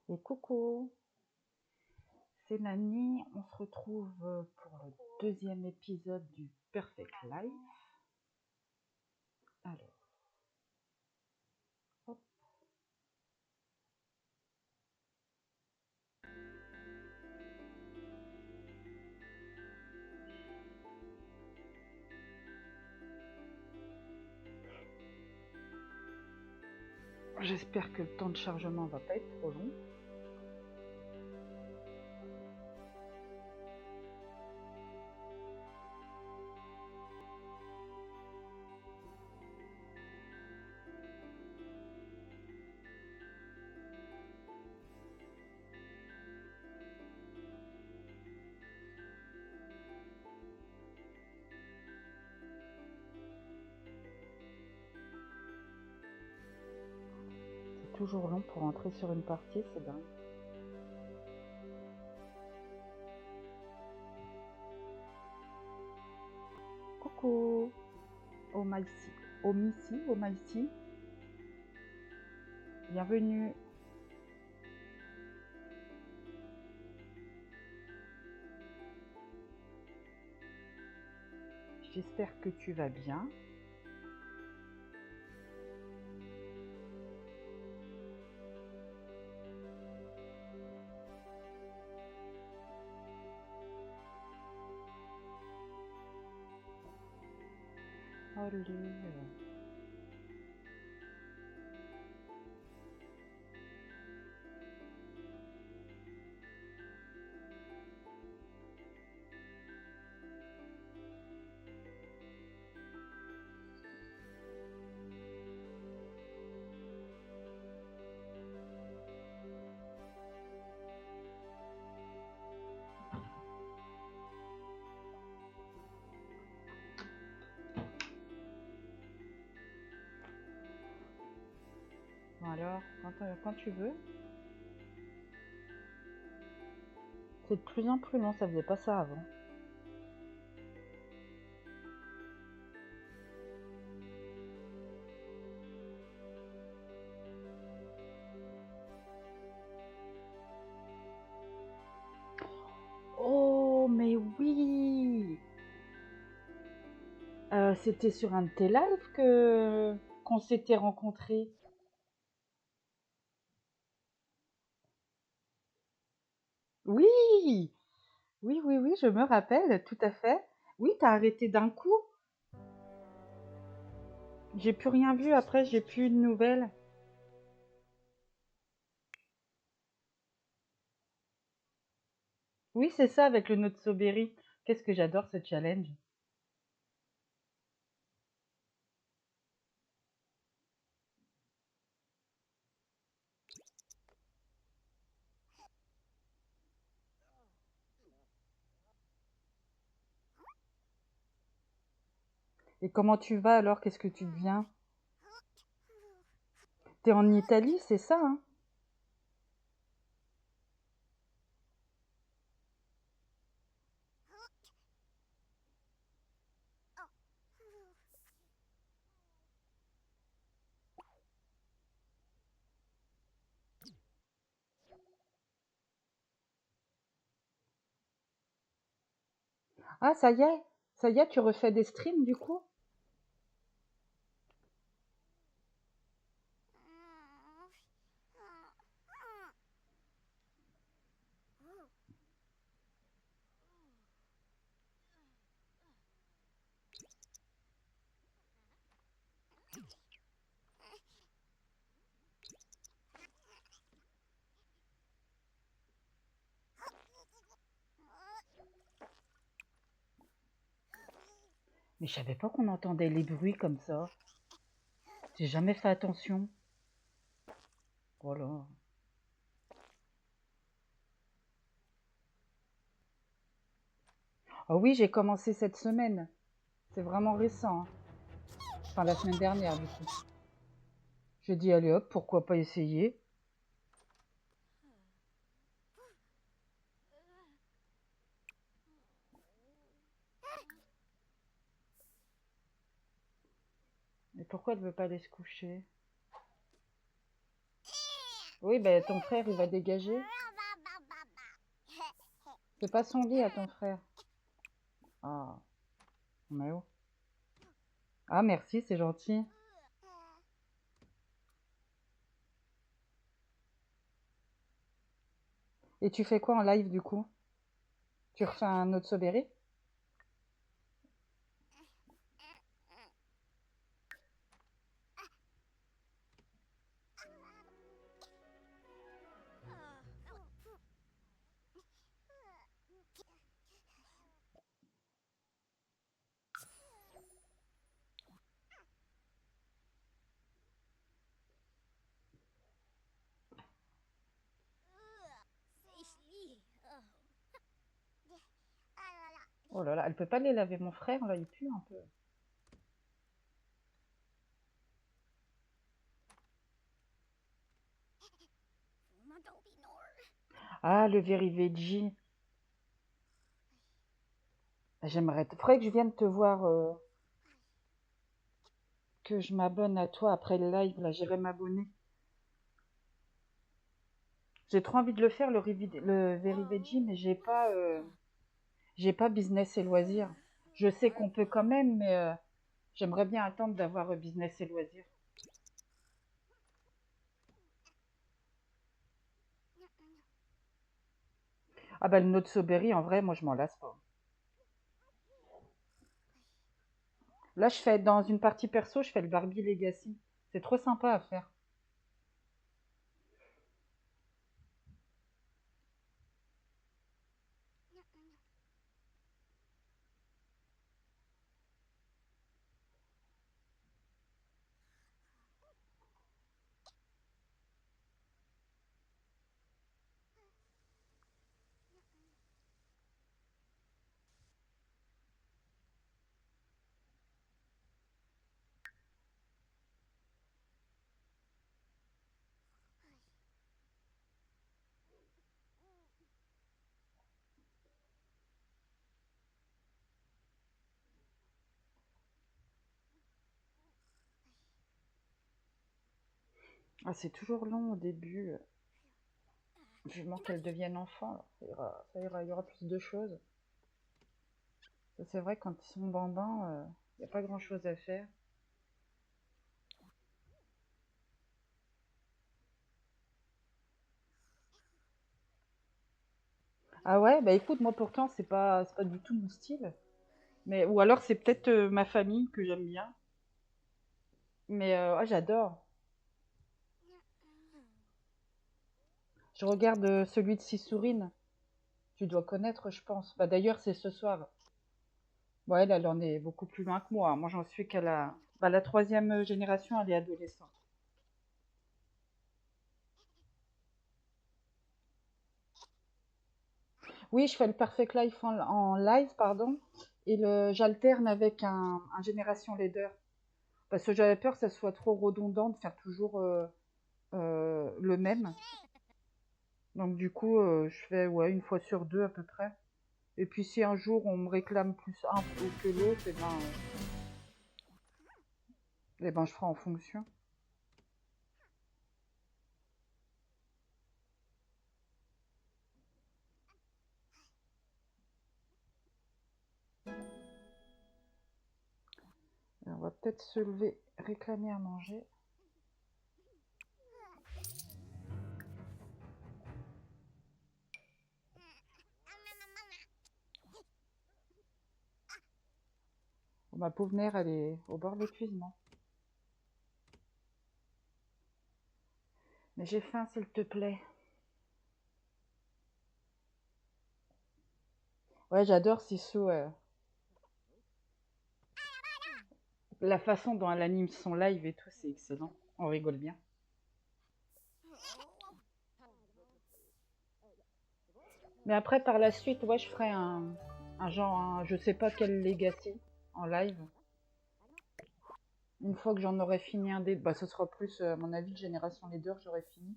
Et coucou, c'est Nani. On se retrouve pour le deuxième épisode du Perfect Life. Alors, hop. J'espère que le temps de chargement va pas être trop long. C'est toujours long pour entrer sur une partie, c'est dingue. Coucou, Omaïsi, bienvenue. J'espère que tu vas bien. Olé. Bon alors, quand tu veux. C'est de plus en plus long, ça faisait pas ça avant. Oh, mais oui! C'était sur un de tes lives qu'on s'était rencontrés. Oui! Oui, je me rappelle, tout à fait. Oui, t'as arrêté d'un coup. J'ai plus rien vu après, j'ai plus de nouvelles. Oui, c'est ça avec le Notso-Berry. Qu'est-ce que j'adore ce challenge. Et comment tu vas alors? Qu'est-ce que tu deviens? T'es en Italie, c'est ça, hein? Ah, ça y est, tu refais des streams du coup? Mais je savais pas qu'on entendait les bruits comme ça. J'ai jamais fait attention. Voilà. Ah oui, j'ai commencé cette semaine. C'est vraiment récent, hein. Enfin, la semaine dernière, du coup. J'ai dit, allez hop, pourquoi pas essayer? Mais pourquoi elle veut pas aller se coucher? Oui, ben ton frère, il va dégager. Fais pas son lit à ton frère. Ah, mais oh. Ah, merci, c'est gentil. Et tu fais quoi en live du coup? Tu refais un autre Soberi? Oh là là, elle peut pas les laver, mon frère, là, il pue un peu. Ah, le Very Veggie. J'aimerais. Faudrait que je vienne te voir, que je m'abonne à toi après le live, là, j'irai m'abonner. J'ai trop envie de le faire, le Very Veggie, mais j'ai pas business et loisirs. Je sais qu'on peut quand même, mais j'aimerais bien attendre d'avoir business et loisirs. Ah bah le Not So Berry, en vrai, moi je m'en lasse pas. Là, je fais dans une partie perso, je fais le Barbie Legacy. C'est trop sympa à faire. Ah, c'est toujours long au début, vivement qu'elle devienne enfant. Alors, il y aura plus de choses. Ça, c'est vrai, quand ils sont bambins, il n'y a pas grand-chose à faire. Ah ouais, bah écoute, moi pourtant, c'est pas du tout mon style. Mais, ou alors c'est peut-être ma famille que j'aime bien. Mais ouais, j'adore. Je regarde celui de Sissourine. Tu dois connaître, je pense. Bah d'ailleurs, c'est ce soir. Ouais, elle en est beaucoup plus loin que moi. Moi, j'en suis qu'à la troisième génération, elle est adolescente. Oui, je fais le Perfect Life en live, pardon, et j'alterne avec un Génération Leader. Parce que j'avais peur que ça soit trop redondant de faire toujours le même. Donc du coup, je fais ouais, une fois sur deux à peu près. Et puis si un jour on me réclame plus un que l'autre, eh ben, je ferai en fonction. Et on va peut-être se lever, réclamer à manger. Bon, ma pauvre mère, elle est au bord de l'épuisement. Mais j'ai faim, s'il te plaît. Ouais, j'adore Sissou. La façon dont elle anime son live et tout, c'est excellent. On rigole bien. Mais après, par la suite, ouais, je ferai un genre, je sais pas quel legacy en live. Une fois que j'en aurai fini un des... Bah, ce sera plus, à mon avis, Génération Leader, j'aurai fini.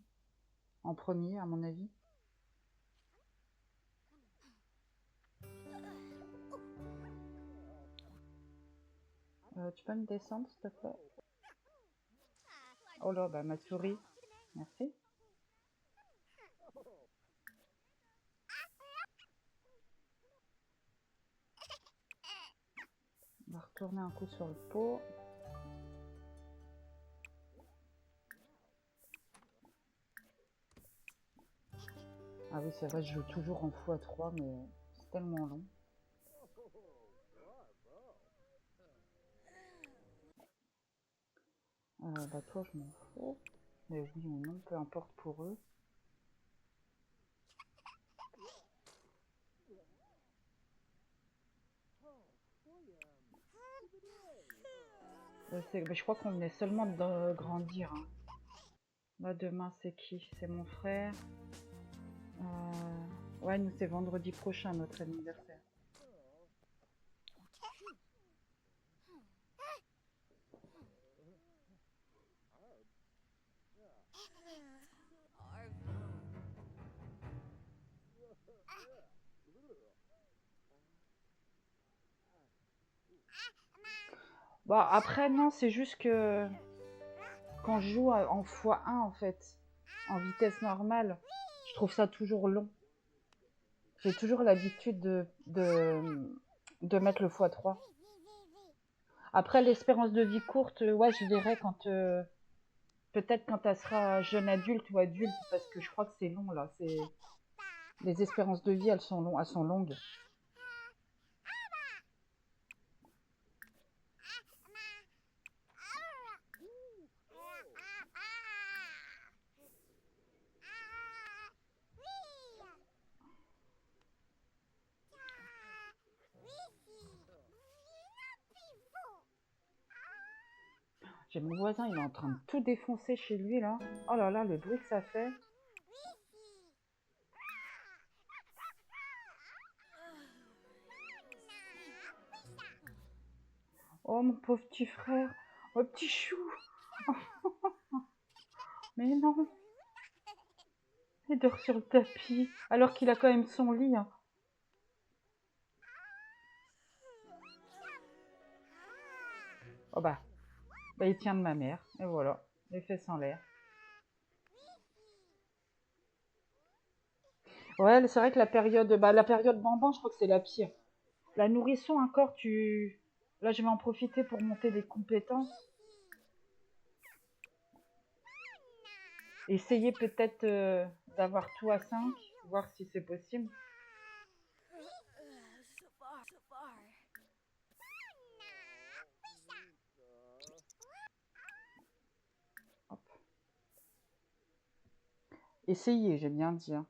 En premier, à mon avis. Tu peux me descendre, s'il te plaît? Oh là, bah, ma souris. Merci. retourner un coup sur le pot. Ah oui, c'est vrai, je joue toujours en x3, mais c'est tellement long. Bah toi, je m'en fous. Mais oui ou non, peu importe pour eux. Je crois qu'on venait seulement de grandir. Hein. Là, demain, c'est qui? C'est mon frère. Ouais, nous, c'est vendredi prochain, notre anniversaire. Bah, après, non, c'est juste que quand je joue en x1, en fait, en vitesse normale, je trouve ça toujours long. J'ai toujours l'habitude de mettre le x3. Après, l'espérance de vie courte, ouais, je verrai quand... peut-être quand elle sera jeune adulte ou adulte, parce que je crois que c'est long, là. Les espérances de vie, elles sont longues. J'ai mon voisin, il est en train de tout défoncer chez lui, là. Oh là là, le bruit que ça fait. Oh, mon pauvre petit frère. Oh, petit chou. Mais non. Il dort sur le tapis, alors qu'il a quand même son lit. Hein. Oh bah, il tient de ma mère. Et voilà, les fesses en l'air. Ouais, c'est vrai que la période bambin, je crois que c'est la pire. La nourrisson, encore, Là, je vais en profiter pour monter des compétences. Essayer peut-être d'avoir tout à 5, voir si c'est possible. Hop. Essayer, j'ai bien dit. Hein.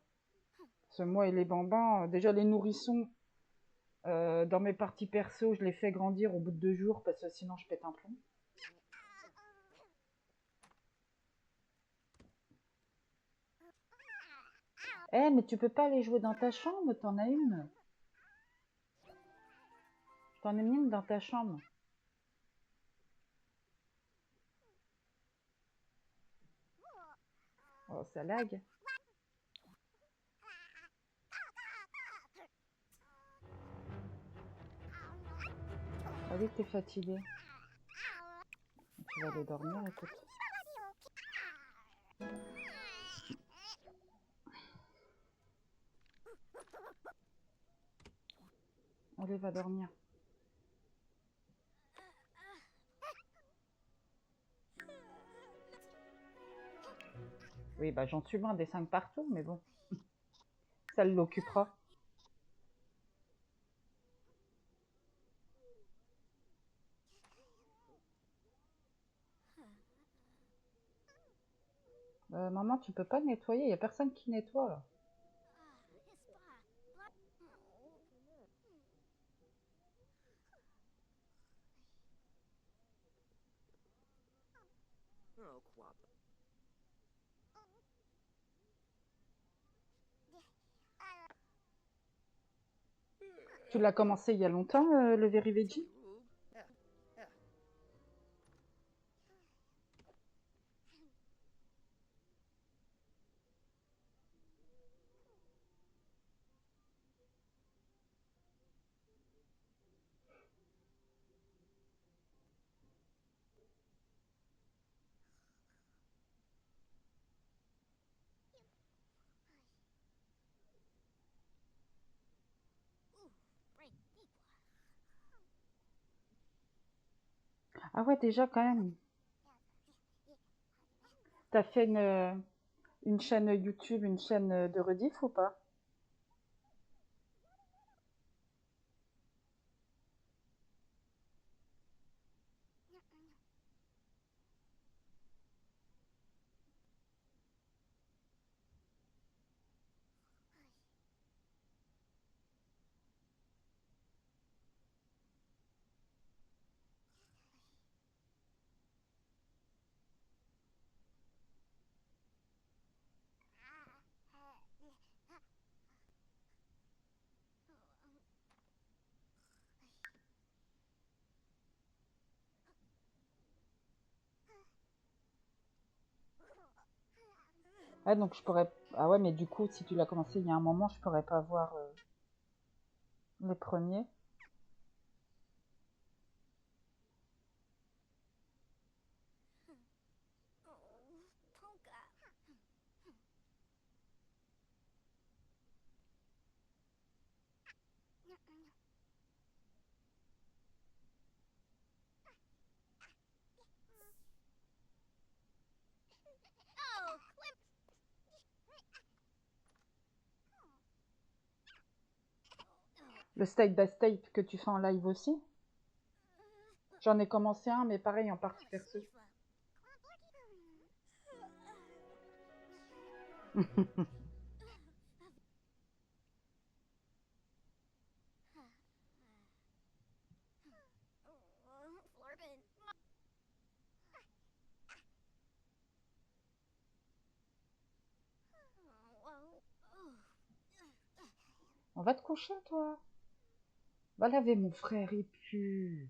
Parce que moi et les bambins, déjà les nourrissons, dans mes parties perso, je les fais grandir au bout de 2 jours parce que sinon je pète un plomb. Eh, mais tu peux pas aller jouer dans ta chambre, t'en as une. T'en as une dans ta chambre. Oh, ça lag. Ah oui, t'es fatigué. Tu vas aller dormir, écoute. Allez, va dormir. Oui, bah j'en suis loin des 5 partout, mais bon. Ça l'occupera. Maman, tu peux pas nettoyer, il y a personne qui nettoie là. Tu l'as commencé il y a longtemps, le Very Veggie? Ah ouais, déjà quand même. T'as fait une chaîne YouTube, une chaîne de rediff ou pas? Ah donc je pourrais. Ah ouais, mais du coup, si tu l'as commencé il y a un moment, je pourrais pas voir les premiers. Le step by step que tu fais en live aussi? J'en ai commencé un, mais pareil en partie perso. On va te coucher, toi. Va laver mon frère, il pue.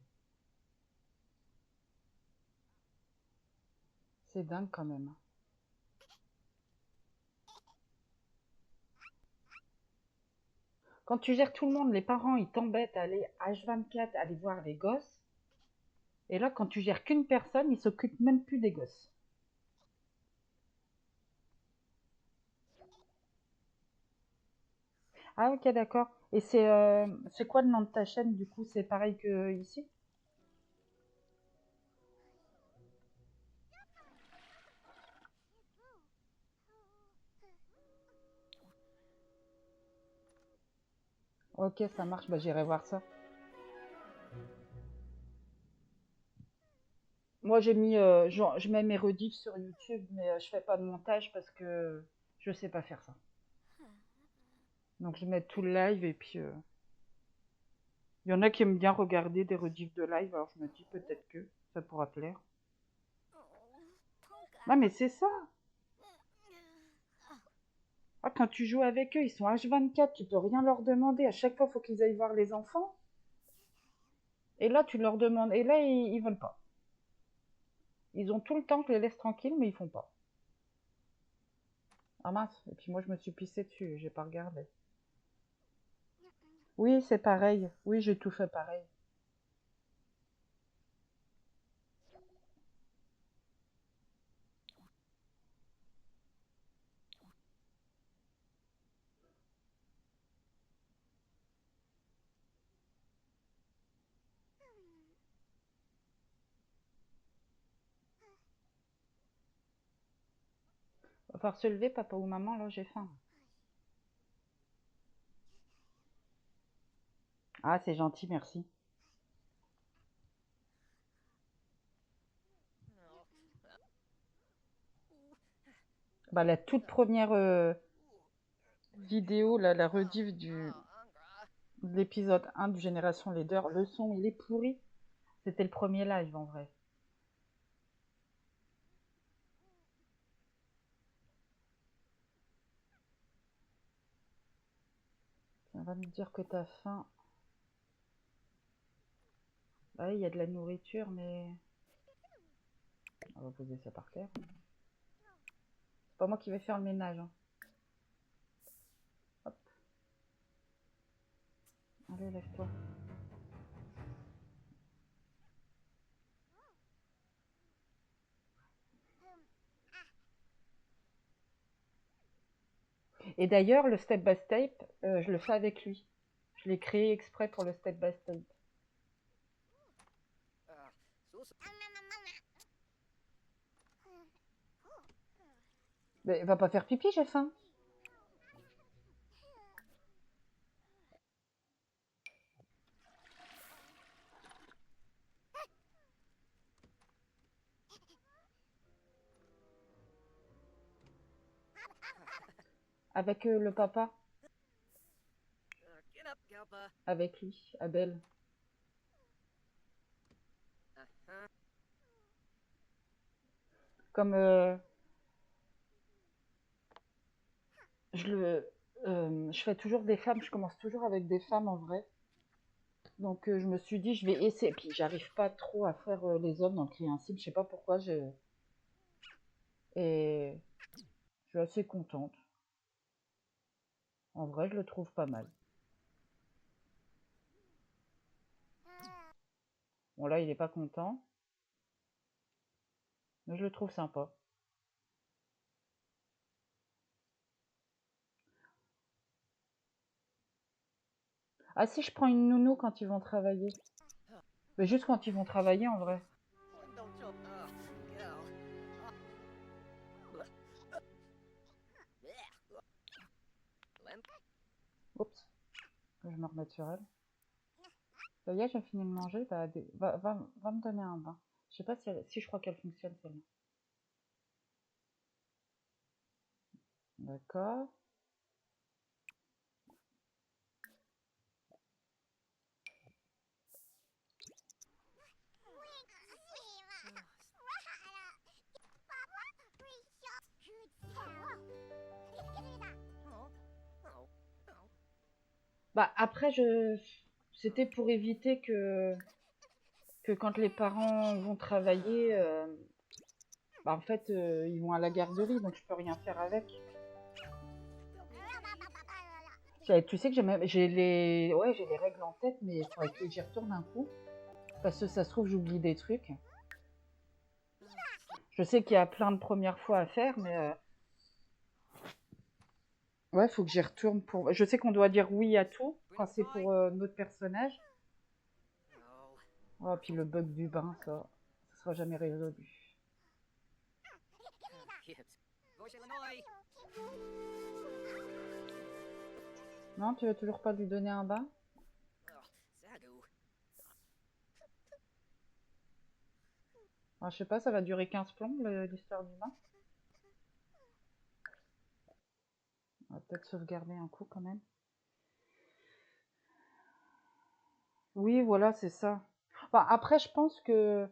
C'est dingue quand même. Quand tu gères tout le monde, les parents, ils t'embêtent à aller H24, aller voir les gosses. Et là, quand tu gères qu'une personne, ils s'occupent même plus des gosses. Ah ok, d'accord. Et c'est quoi le nom de ta chaîne, du coup? C'est pareil que ici? Ok, ça marche, bah j'irai voir ça. Moi, je mets mes rediffs sur YouTube, mais je fais pas de montage parce que je sais pas faire ça. Donc je mets tout le live et puis il y en a qui aiment bien regarder des rediffs de live, alors je me dis peut-être que ça pourra plaire. Ah mais c'est ça. Ah, quand tu joues avec eux, ils sont H24, tu peux rien leur demander. À chaque fois, il faut qu'ils aillent voir les enfants. Et là, tu leur demandes. Et là, ils veulent pas. Ils ont tout le temps que je les laisse tranquilles, mais ils font pas. Ah mince. Et puis moi, je me suis pissée dessus. J'ai pas regardé. Oui, c'est pareil. Oui, j'ai tout fait pareil. Va falloir se lever, papa ou maman, là, j'ai faim. Ah, c'est gentil, merci. Bah, la toute première vidéo, là, la rediff de l'épisode 1 du Génération Leader, le son, il est pourri. C'était le premier live, en vrai. Ça va me dire que t'as faim. Bah oui, il y a de la nourriture, mais... On va poser ça par terre. C'est pas moi qui vais faire le ménage, hein. Hop, allez, lève-toi. Et d'ailleurs, le step by step, je le fais avec lui. Je l'ai créé exprès pour le step by step. Mais va pas faire pipi, j'ai faim. Avec le papa, avec lui, Abel. Comme je fais toujours des femmes, je commence toujours avec des femmes en vrai. Donc je me suis dit, je vais essayer. Puis j'arrive pas trop à faire les hommes dans le cri insigne, je sais pas pourquoi. Et je suis assez contente. En vrai, je le trouve pas mal. Bon là, il est pas content, mais je le trouve sympa. Ah si, je prends une nounou quand ils vont travailler. Mais juste quand ils vont travailler en vrai. Oups, que je me remette sur elle. Ça y est, j'ai fini de manger. Bah, va me donner un bain. Je sais pas si je crois qu'elle fonctionne celle-là. D'accord. Bah après, c'était pour éviter que quand les parents vont travailler, bah en fait, ils vont à la garderie, donc je peux rien faire avec. Tu sais que j'ai les règles en tête, mais il faudrait que j'y retourne un coup. Parce que ça se trouve, j'oublie des trucs. Je sais qu'il y a plein de premières fois à faire, mais ouais, faut que j'y retourne pour. Je sais qu'on doit dire oui à tout quand c'est pour notre personnage. Oh, puis le bug du bain, ça sera jamais résolu. Non, tu veux toujours pas lui donner un bain? Ah, je sais pas, ça va durer 15 plombs l'histoire du bain. On va peut-être sauvegarder un coup quand même. Oui, voilà, c'est ça. Enfin, après, je pense que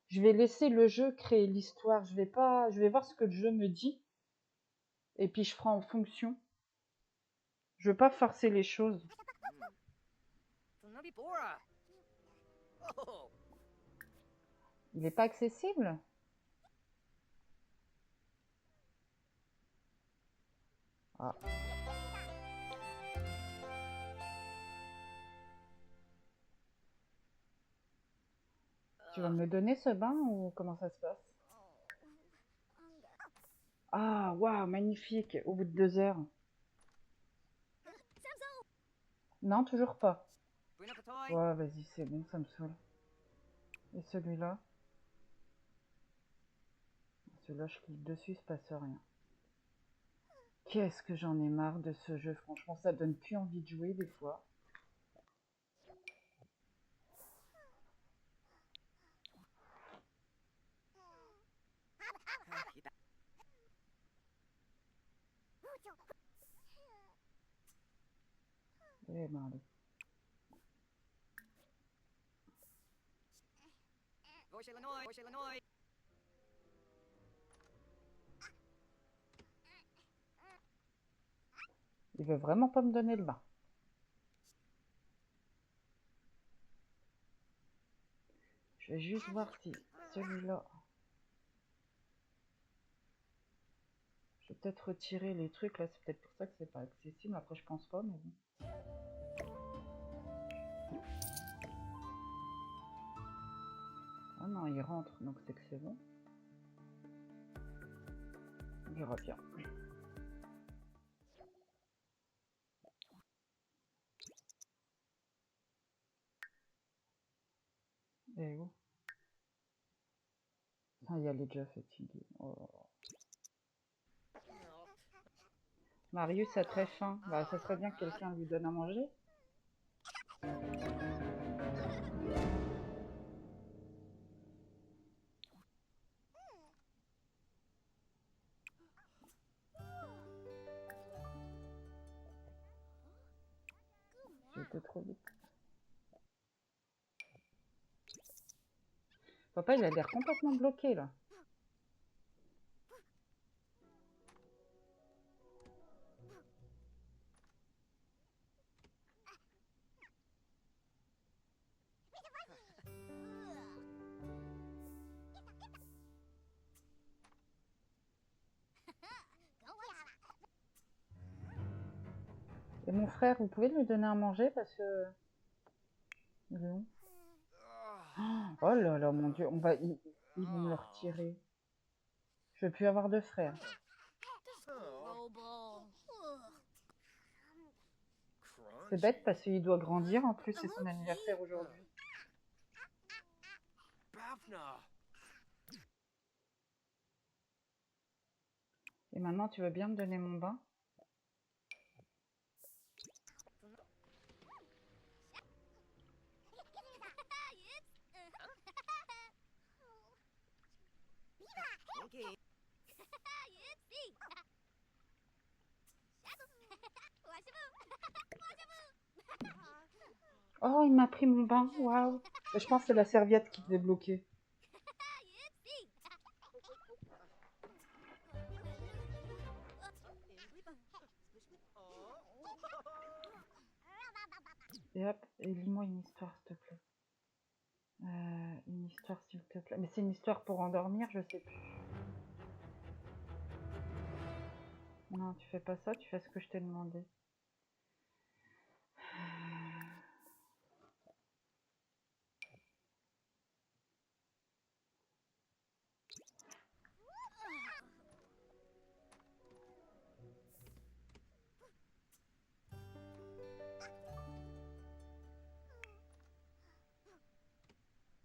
je vais laisser le jeu créer l'histoire. Je vais voir ce que le jeu me dit et puis je ferai en fonction. Je veux pas forcer les choses. Il est pas accessible? Ah. Tu vas me le donner ce bain ou comment ça se passe? Ah, waouh, magnifique, au bout de 2 heures. Non, toujours pas. Ouais, vas-y, c'est bon, ça me saoule. Et celui-là? Celui-là, je clique dessus, il se passe rien. Qu'est-ce que j'en ai marre de ce jeu, franchement, ça donne plus envie de jouer des fois. Eh ben, allez. Il veut vraiment pas me donner le bain. Je vais juste voir si celui-là... Je vais peut-être retirer les trucs, là, c'est peut-être pour ça que c'est pas accessible. Après, je pense pas, mais bon. Ah non, il rentre, donc c'est que c'est bon. Je reviens. Et où? elle est déjà fatiguée. Oh. Marius a très faim. Bah, ça serait bien que quelqu'un lui donne à manger. J'étais trop vite. Papa, il a l'air complètement bloqué, là. Et mon frère, vous pouvez lui donner à manger parce que... Il est où? Oh là là, mon Dieu, ils vont me le retirer. Je veux plus avoir de frère. C'est bête parce qu'il doit grandir, en plus c'est son anniversaire aujourd'hui. Et maintenant, tu veux bien me donner mon bain? Oh, il m'a pris mon bain, waouh. Je pense que c'est la serviette qui devait bloquer. Et hop, et lis-moi une histoire, s'il te plaît. Une histoire, s'il te plaît. Mais c'est une histoire pour endormir, je sais plus. Non, tu fais pas ça, tu fais ce que je t'ai demandé.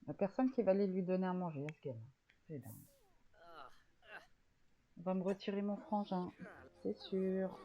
La personne qui va aller lui donner à manger, est-ce qu'elle? C'est dingue. On va me retirer mon frangin, c'est sûr.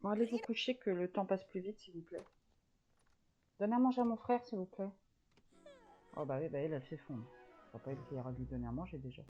Bon, allez vous coucher que le temps passe plus vite, s'il vous plaît. Donnez à manger à mon frère, s'il vous plaît. Oh bah oui, bah elle fait fondre. C'est pas elle qui ira lui donner à manger déjà.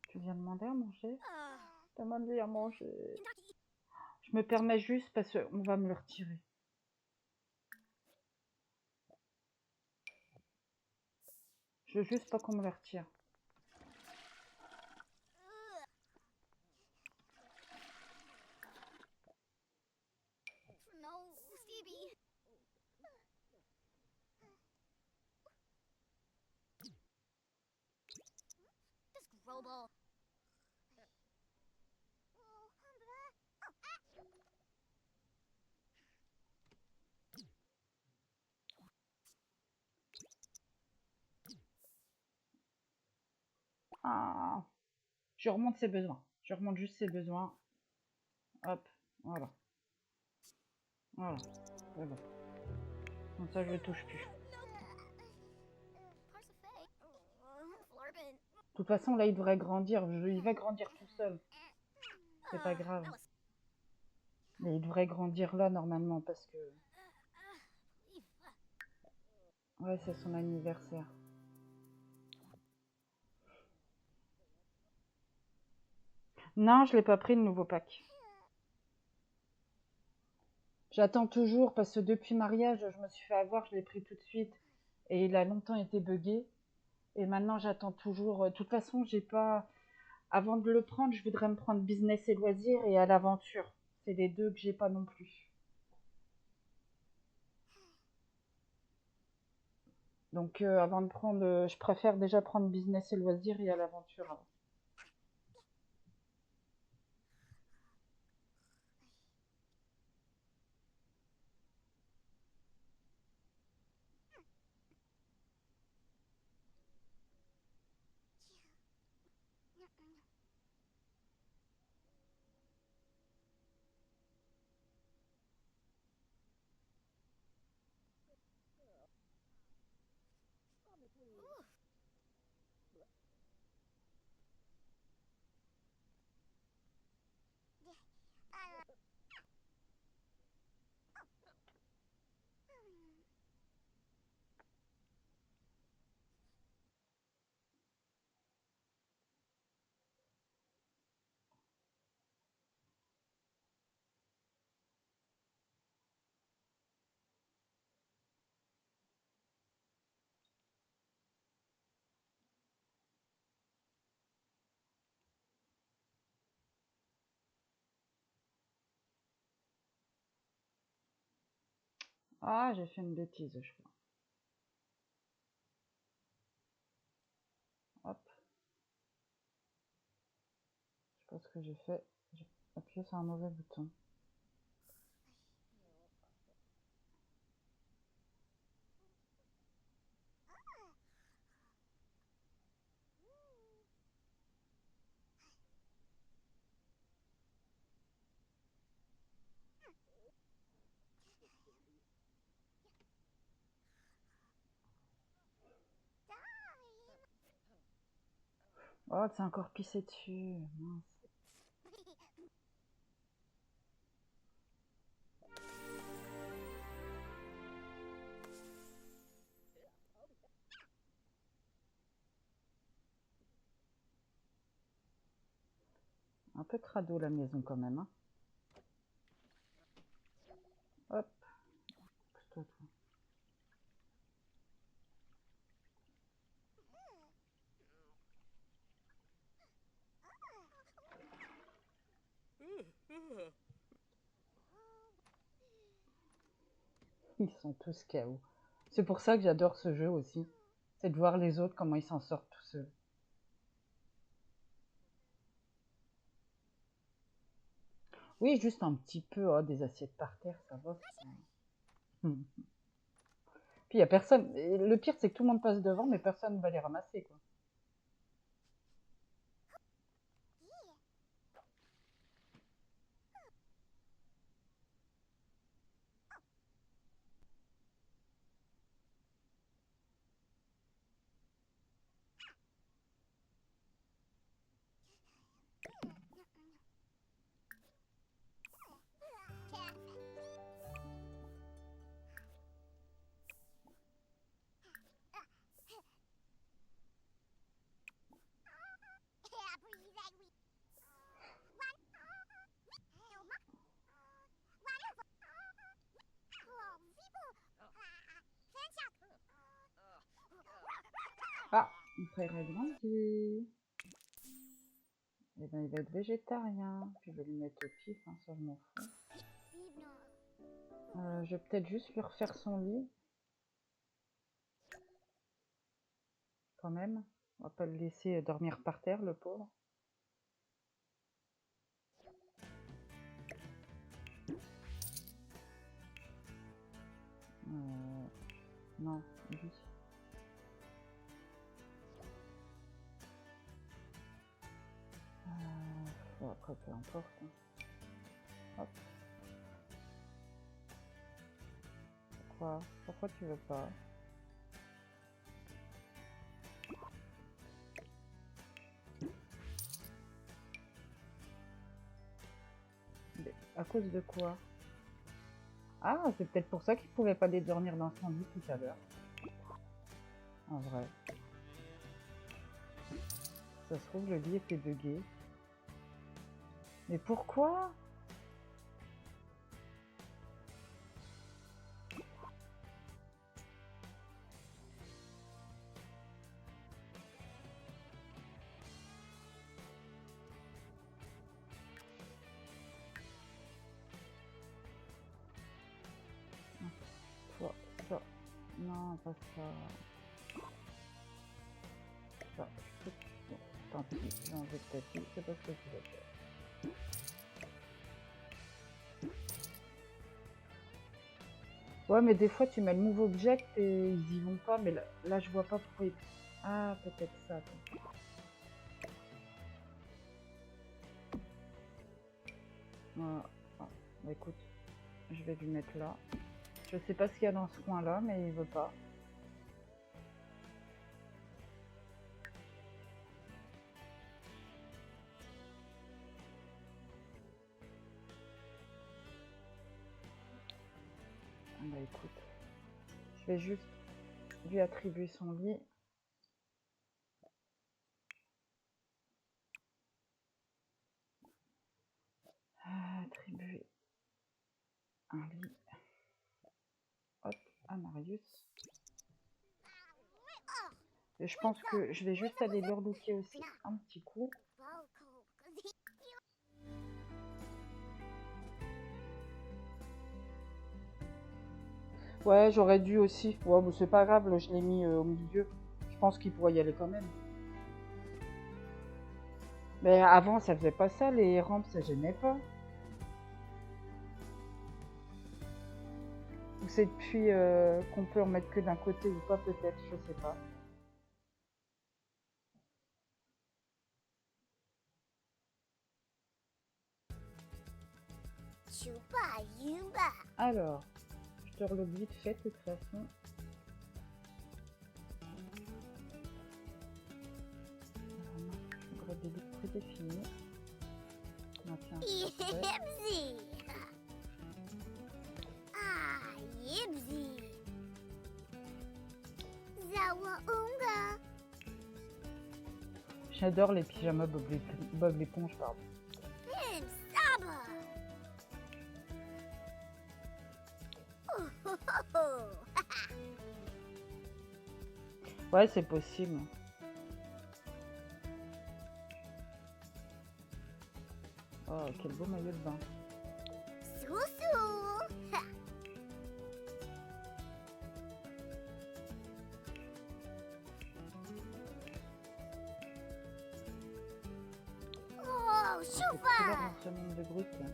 Tu viens demander à manger? Demande-lui à manger. Je me permets juste parce qu'on va me le retirer. Je veux juste pas qu'on me le retire. Ah, je remonte ses besoins. Je remonte juste ses besoins. Hop, voilà. Voilà, c'est bon. Comme ça, je le touche plus. De toute façon, là, il devrait grandir. Il va grandir tout seul. C'est pas grave. Mais il devrait grandir là, normalement, parce que... Ouais, c'est son anniversaire. Non, je l'ai pas pris, le nouveau pack. J'attends toujours parce que depuis mariage, je me suis fait avoir, je l'ai pris tout de suite et il a longtemps été buggé. Et maintenant, j'attends toujours. De toute façon, j'ai pas. Avant de le prendre, je voudrais me prendre business et loisirs et à l'aventure. C'est les deux que j'ai pas non plus. Donc, avant de prendre, je préfère déjà prendre business et loisirs et à l'aventure avant. Ah, j'ai fait une bêtise, je crois. Hop, je sais pas ce que j'ai fait. J'ai appuyé sur un mauvais bouton. Oh, c'est encore pissé dessus. Mince. Un peu crado la maison quand même, hein. Hop, pousse-toi, toi. Ils sont tous KO. C'est pour ça que j'adore ce jeu aussi. C'est de voir les autres comment ils s'en sortent tout seuls. Oui, juste un petit peu, oh, des assiettes par terre, ça va. Hmm. Puis il y a personne. Et le pire, c'est que tout le monde passe devant, mais personne ne va les ramasser, quoi. Ah, mon frère est grandi. Eh ben, il va être végétarien. Puis je vais lui mettre au pif, hein, ça je m'en fous. Je vais peut-être juste lui refaire son lit, quand même. On va pas le laisser dormir par terre, le pauvre. Non, lui. Bon, après, peu importe, hein. Hop. Pourquoi tu veux pas? Mais à cause de quoi? Ah, c'est peut-être pour ça qu'il pouvait pas dormir dans son lit tout à l'heure. En vrai. Ça se trouve, le lit était bugué. Mais pourquoi? on passe ça. Bon, tant pis, j'ai enlevé le tapis, c'est pas ce que je voulais faire. Ouais, mais des fois tu mets le move object et ils y vont pas, mais là je vois pas pourquoi ils... Ah, peut-être ça. Attends. Voilà. Ah, bah écoute, je vais lui mettre là. Je sais pas ce qu'il y a dans ce coin là, mais il veut pas. Ah bah écoute, je vais juste lui attribuer son lit. Attribuer un lit. Hop, à Marius. Et je pense que je vais juste aller leur looker aussi un petit coup. Ouais, j'aurais dû aussi. Ouais, mais c'est pas grave, là, je l'ai mis au milieu. Je pense qu'il pourrait y aller quand même. Mais avant, ça faisait pas ça, les rampes, ça gênait pas. Ou c'est depuis qu'on peut en mettre que d'un côté ou pas, peut-être, je sais pas. Alors, je te relogue vite fait, de toute façon. Je voudrais des looks prédéfinis. Maintien. J'adore les pyjamas Bob l'éponge, pardon. Ouais, c'est possible. Oh, quel beau maillot de bain. De brut, là.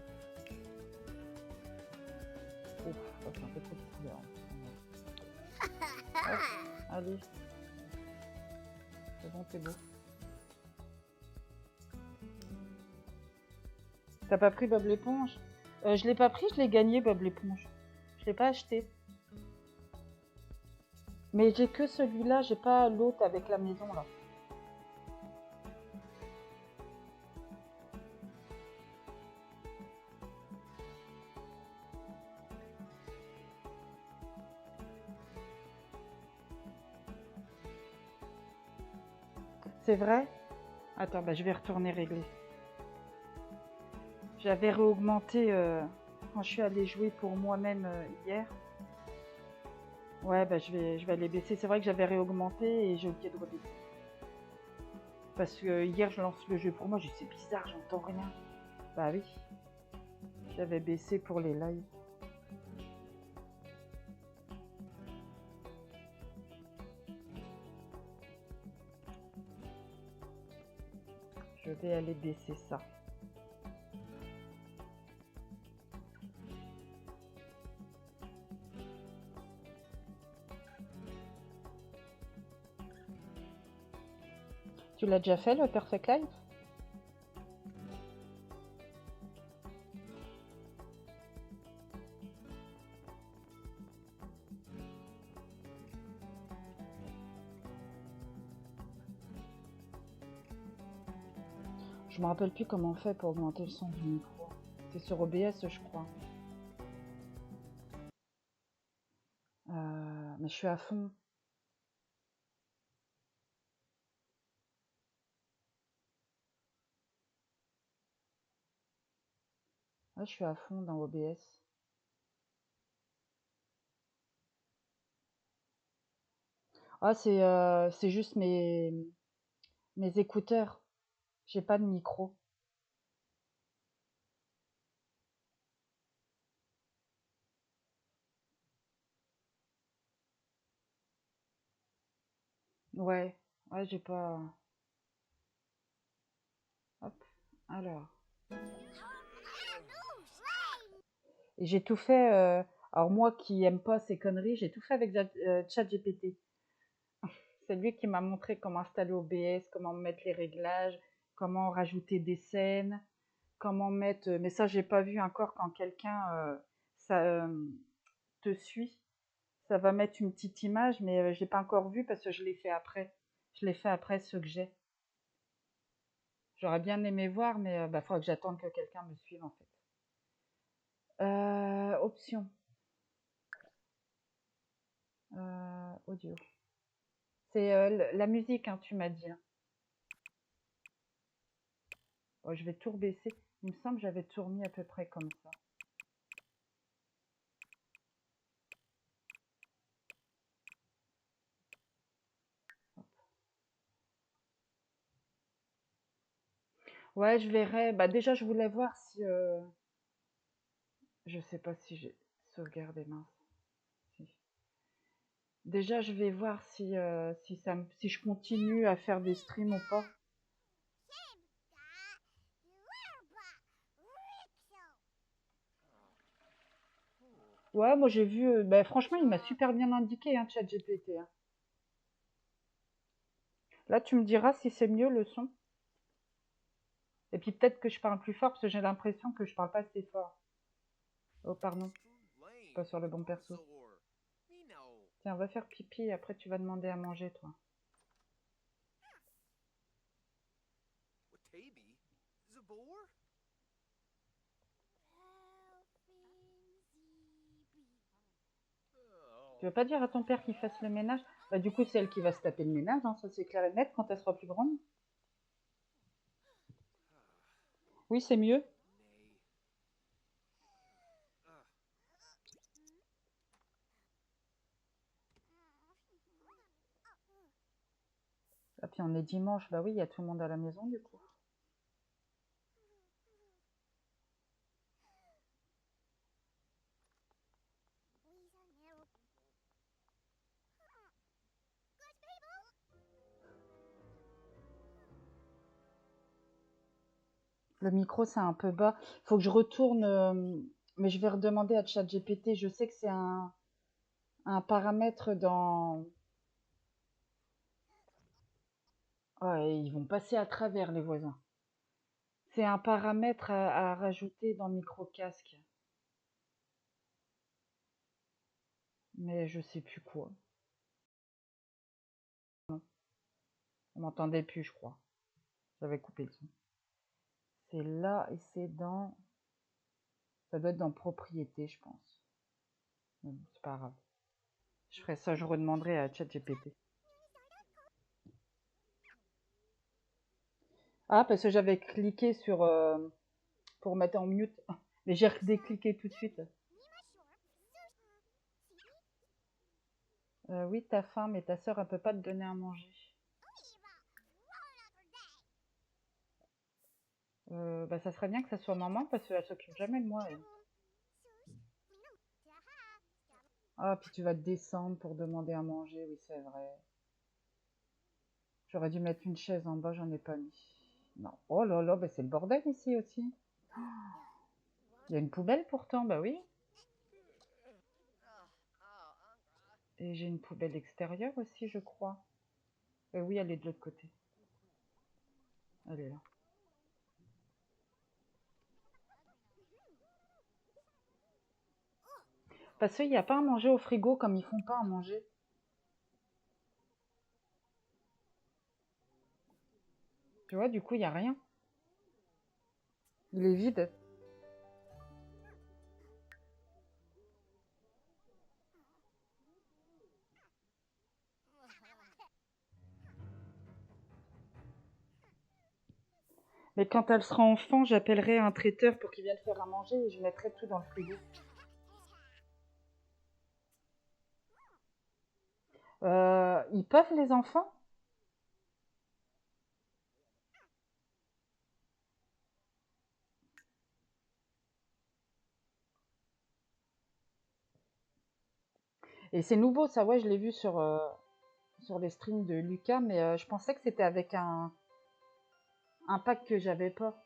Ouf, ça fait un peu trop de couleurs. Hop, allez. C'est bon, c'est beau. T'as pas pris Bob l'éponge? Je l'ai pas pris, je l'ai gagné Bob l'éponge. Je l'ai pas acheté. Mais j'ai que celui-là, j'ai pas l'autre avec la maison là. C'est vrai? Attends, bah je vais retourner régler. J'avais réaugmenté quand je suis allée jouer pour moi-même hier. Ouais, bah je vais aller baisser. C'est vrai que j'avais réaugmenté et j'ai oublié de rebaisser. Parce que hier je lance le jeu pour moi, je dis c'est bizarre, j'entends rien. Bah oui. J'avais baissé pour les lives. Je vais aller baisser ça. Tu l'as déjà fait le Perfect Life? Je me rappelle plus comment on fait pour augmenter le son du micro. C'est sur OBS, je crois. Mais je suis à fond. Ouais, je suis à fond dans OBS. Ah, c'est juste mes écouteurs. J'ai pas de micro. Ouais, ouais, j'ai pas. Hop, alors. Et j'ai tout fait. Alors, moi qui aime pas ces conneries, j'ai tout fait avec ChatGPT. C'est lui qui m'a montré comment installer OBS, comment mettre les réglages, comment rajouter des scènes, comment mettre. Mais ça, j'ai pas vu encore quand quelqu'un ça te suit. Ça va mettre une petite image, mais j'ai pas encore vu parce que je l'ai fait après. Je l'ai fait après ce que j'ai. J'aurais bien aimé voir, mais bah, faudra que j'attende que quelqu'un me suive en fait. Options. Audio. C'est la musique, hein, tu m'as dit. Hein. Oh, je vais tout rebaisser. Il me semble que j'avais tout remis à peu près comme ça. Ouais, je verrai. Bah, déjà, je voulais voir si. Je sais pas si j'ai sauvegardé, mince. Si. Déjà, je vais voir si je continue à faire des streams ou pas. Ouais, moi j'ai vu. Bah, franchement, il m'a super bien indiqué, hein, ChatGPT. Hein. Là, tu me diras si c'est mieux le son. Et puis peut-être que je parle plus fort parce que j'ai l'impression que je parle pas assez fort. Oh, pardon, pas sur le bon perso. Tiens, on va faire pipi et après tu vas demander à manger, toi. Tu vas pas dire à ton père qu'il fasse le ménage? Bah, du coup, c'est elle qui va se taper le ménage, hein, ça c'est clair et net quand elle sera plus grande. Oui, c'est mieux. Ah, puis on est dimanche, bah oui, il y a tout le monde à la maison du coup. Le micro, c'est un peu bas. Faut que je retourne, mais je vais redemander à ChatGPT. Je sais que c'est un paramètre dans. Ouais, ils vont passer à travers les voisins. C'est un paramètre à rajouter dans micro-casque. Mais je sais plus quoi. On m'entendait plus, je crois. J'avais coupé le son. C'est là et c'est dans. Ça doit être dans propriété, je pense. Mais bon, c'est pas grave. Je ferai ça, je redemanderai à ChatGPT. Ah, parce que j'avais cliqué sur pour mettre en mute, mais j'ai redécliqué tout de suite. Oui, t'as faim, mais ta sœur, elle peut pas te donner à manger. Bah, ça serait bien que ça soit maman parce qu'elle s'occupe jamais de moi. Elle. Ah, puis tu vas te descendre pour demander à manger, oui, c'est vrai. J'aurais dû mettre une chaise en bas, j'en ai pas mis. Non. Oh là là, bah c'est le bordel ici aussi. Il y a une poubelle pourtant, bah oui. Et j'ai une poubelle extérieure aussi, je crois. Oui, elle est de l'autre côté. Elle est là. Parce qu'il n'y a pas à manger au frigo comme ils font pas à manger. Tu vois, du coup, il n'y a rien. Il est vide. Mais quand elle sera enfant, j'appellerai un traiteur pour qu'il vienne faire à manger et je mettrai tout dans le frigo. Ils peuvent, les enfants? Et c'est nouveau, ça, ouais, je l'ai vu sur. sur les streams de Lucas, mais je pensais que c'était avec un pack que j'avais pas.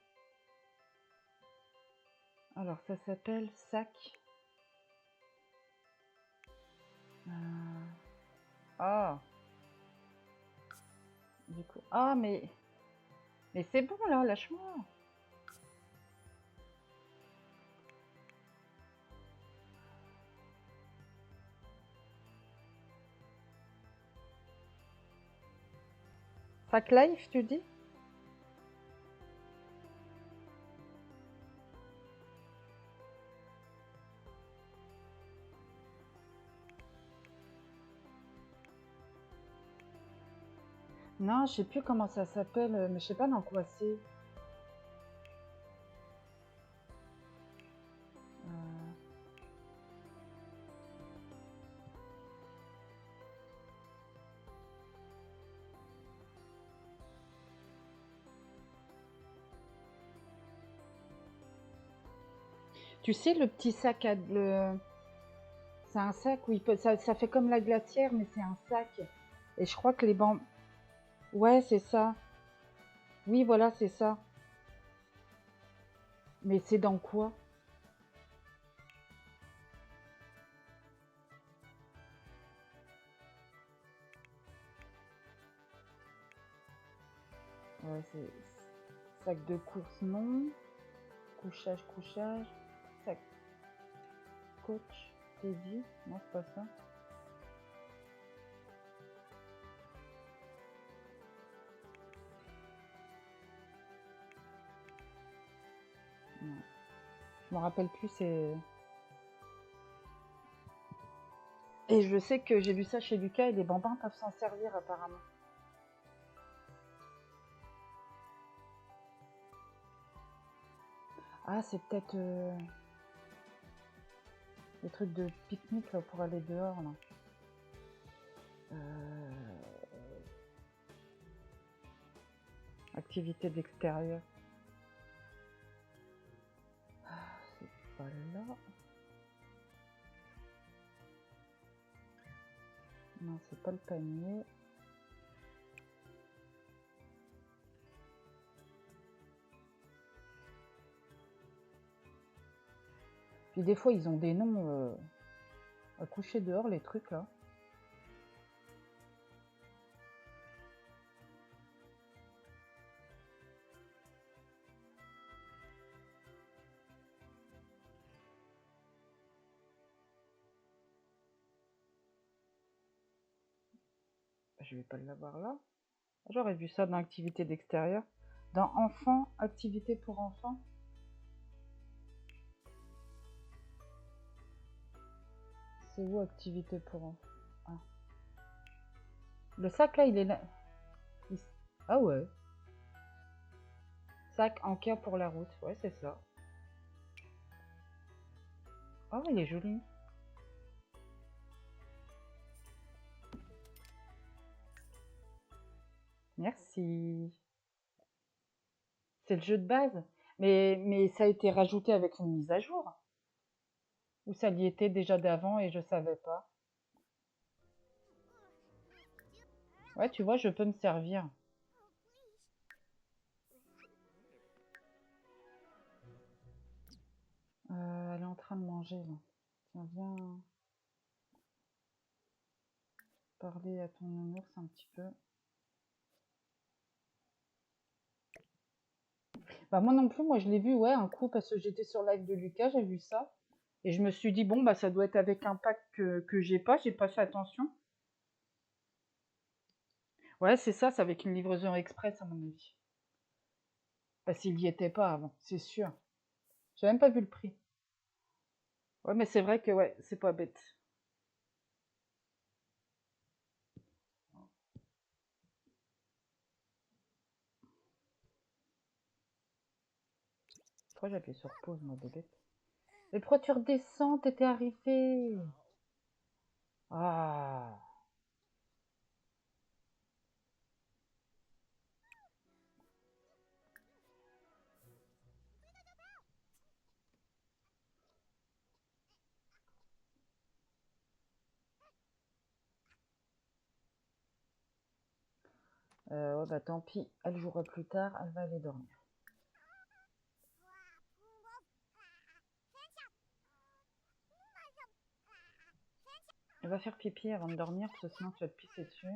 Alors, ça s'appelle sac. Ah, du coup. Ah, mais c'est bon là, lâche-moi. Sac life, tu dis? Non, je sais plus comment ça s'appelle, mais je sais pas dans quoi c'est. Euh, Tu sais, le petit sac à... C'est un sac où ça fait comme la glacière, mais c'est un sac. Et je crois que les bancs... Ouais, c'est ça. Oui, voilà, c'est ça. Mais c'est dans quoi? Ouais, c'est sac de course, non. Couchage. Sac coach, Teddy. Non, c'est pas ça. Non. Je me rappelle plus, c'est... Et je sais que j'ai vu ça chez Lucas et les bambins peuvent s'en servir apparemment. Ah, c'est peut-être les trucs de pique-nique là, pour aller dehors là. Activité d'extérieur. C'est pas là. Non, c'est pas le panier. Puis des fois, ils ont des noms à coucher dehors, les trucs là. Je vais pas l'avoir là. J'aurais vu ça dans activité d'extérieur. Dans enfants, activité pour enfants. C'est où activité pour enfants? Ah. Le sac là, il est là. Ah ouais. Sac en cas pour la route. Ouais, c'est ça. Oh, il est joli. Merci. C'est le jeu de base. Mais ça a été rajouté avec une mise à jour. Ou ça y était déjà d'avant et je savais pas. Ouais, tu vois, je peux me servir. Elle est en train de manger là. Tiens, viens parler à ton nounours un petit peu. Bah moi non plus, moi je l'ai vu, ouais, un coup parce que j'étais sur live de Lucas, j'ai vu ça. Et je me suis dit, bon, bah ça doit être avec un pack que j'ai pas fait attention. Ouais, c'est ça, c'est avec une livraison express à mon avis. Parce qu'il y était pas avant, c'est sûr. J'ai même pas vu le prix. Ouais, mais c'est vrai que ouais, c'est pas bête. Pourquoi j'appuie sur pause, moi, de bête? Mais pourquoi tu redescends? T'étais arrivé. Ah. Ouais, bah tant pis, elle jouera plus tard, elle va aller dormir. Elle va faire pipi avant de dormir, parce que sinon tu vas te pisser dessus.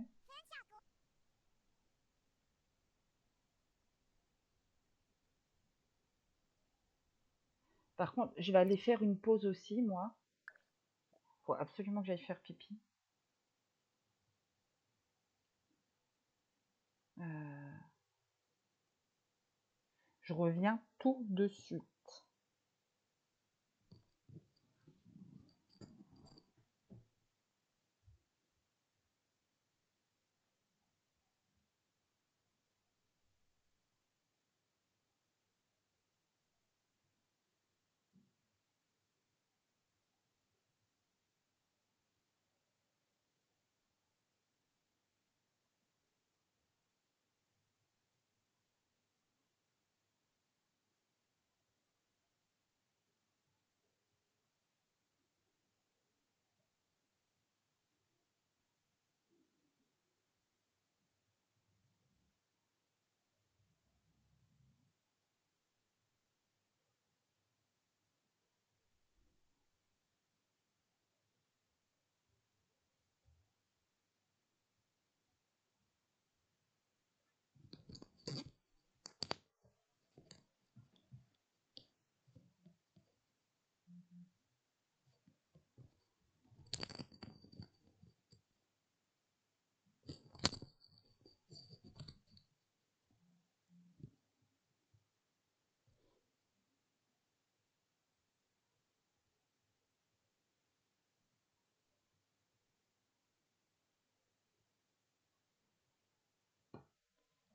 Par contre, je vais aller faire une pause aussi, moi. Faut absolument que j'aille faire pipi. Je reviens tout de suite.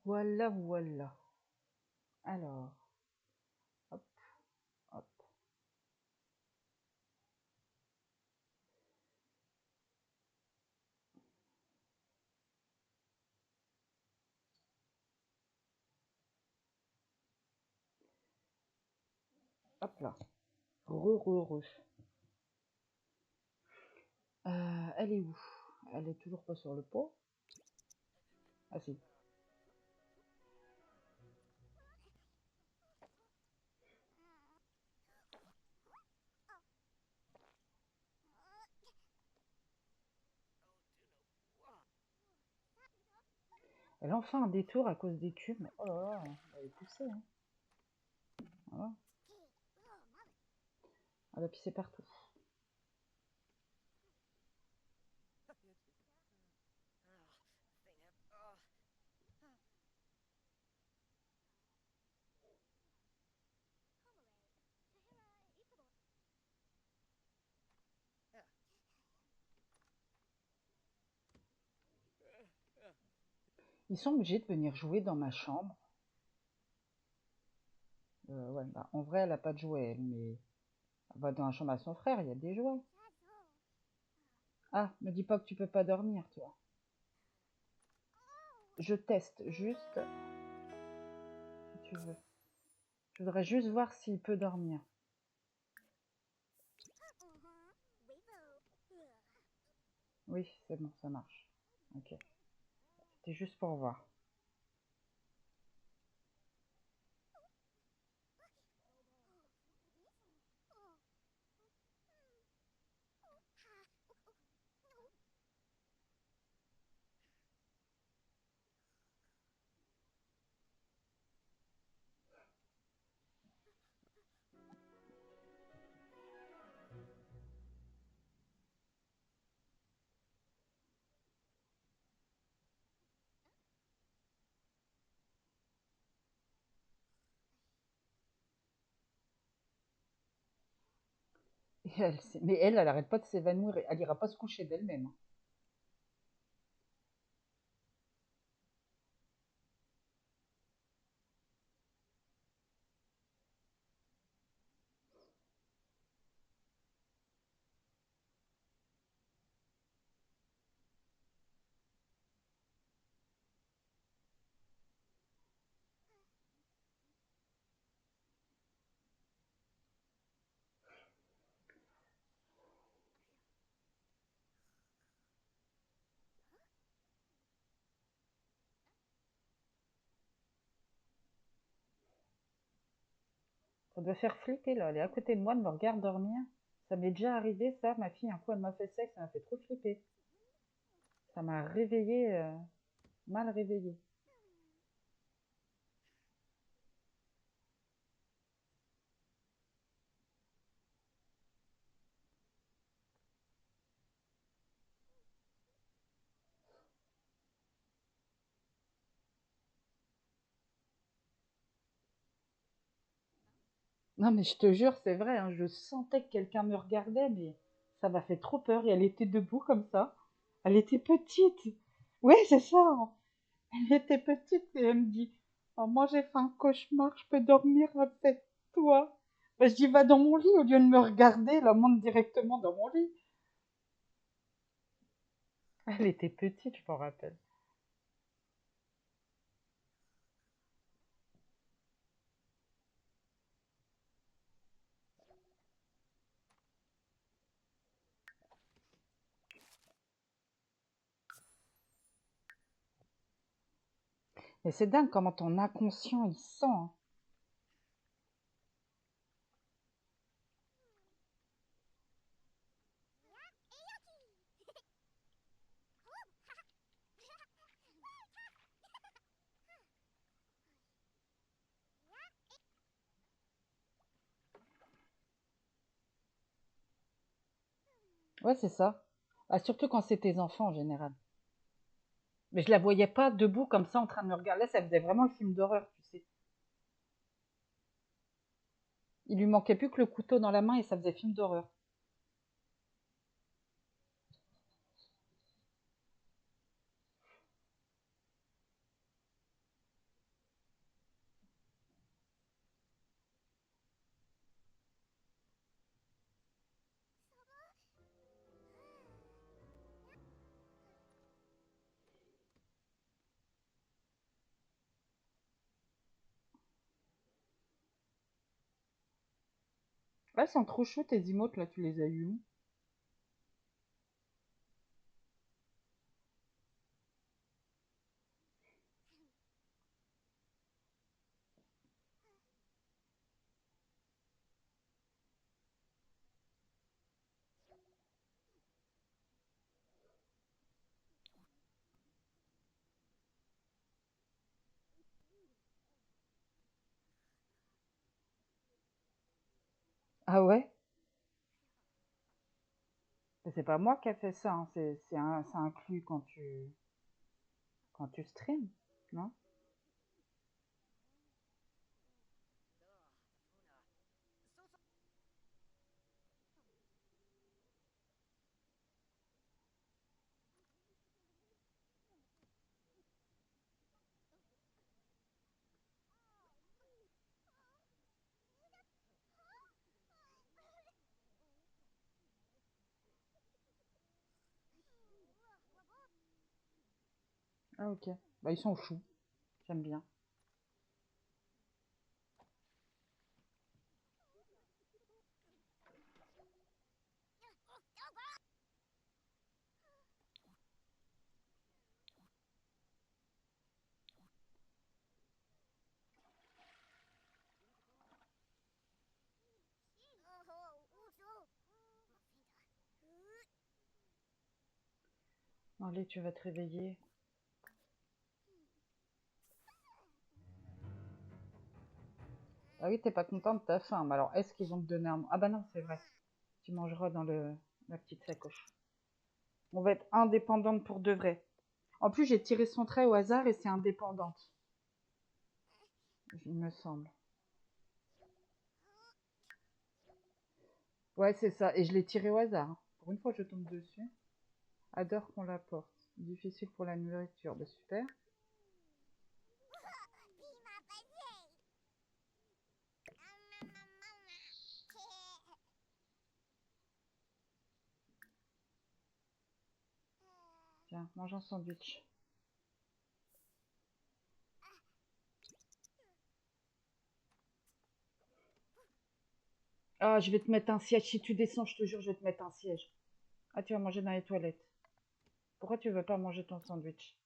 Voilà, voilà. Alors, hop, hop. Hop là. Re. Elle est où? Elle est toujours pas sur le pot. Ah si. Elle en fait un détour à cause des cubes. Oh là là, elle est poussée. Hein. Voilà. Elle a pissé partout. Ils sont obligés de venir jouer dans ma chambre. Ouais, bah, en vrai, elle a pas de jouets, elle, mais elle va dans la chambre à son frère, il y a des jouets. Ah, me dis pas que tu peux pas dormir, toi. Je teste juste, si tu veux. Je voudrais juste voir s'il peut dormir. Oui, c'est bon, ça marche. Ok. C'était juste pour voir. Et mais elle arrête pas de s'évanouir. Elle ira pas se coucher d'elle-même. Ça doit faire flipper, là. Elle est à côté de moi, elle me regarde dormir. Ça m'est déjà arrivé, ça. Ma fille, un coup, elle m'a fait ça, ça m'a fait trop flipper. Ça m'a réveillée, mal réveillée. Non, mais je te jure, c'est vrai, hein, je sentais que quelqu'un me regardait, mais ça m'a fait trop peur. Et elle était debout comme ça. Elle était petite. Ouais, c'est ça, hein. Elle était petite et elle me dit, oh, moi j'ai fait un cauchemar, je peux dormir avec toi. Ben, je dis, va dans mon lit au lieu de me regarder, elle monte directement dans mon lit. Elle était petite, je m'en rappelle. Mais c'est dingue comment ton inconscient il sent, hein. Ouais, c'est ça. Ah, surtout quand c'est tes enfants en général. Mais je la voyais pas debout comme ça en train de me regarder. Là, ça faisait vraiment le film d'horreur, tu sais. Il lui manquait plus que le couteau dans la main et ça faisait film d'horreur. Ouais, elles sont trop chaudes tes emotes là, tu les as eues où? Ah ouais? Mais c'est pas moi qui a fait ça, hein. C'est inclus quand tu streams, non? Ah ok. Bah ils sont choux, j'aime bien. Allez, tu vas te réveiller. Ah oui, t'es pas contente, t'as faim. Mais alors, est-ce qu'ils vont te donner un... Ah bah non, c'est vrai. Tu mangeras dans la petite sacoche. On va être indépendante pour de vrai. En plus, j'ai tiré son trait au hasard et c'est indépendante, il me semble. Ouais, c'est ça. Et je l'ai tiré au hasard, hein. Pour une fois, je tombe dessus. Adore qu'on la porte. Difficile pour la nourriture. Bah super. Tiens, mange un sandwich. Ah, je vais te mettre un siège. Si tu descends, je te jure, je vais te mettre un siège. Ah, tu vas manger dans les toilettes. Pourquoi tu veux pas manger ton sandwich?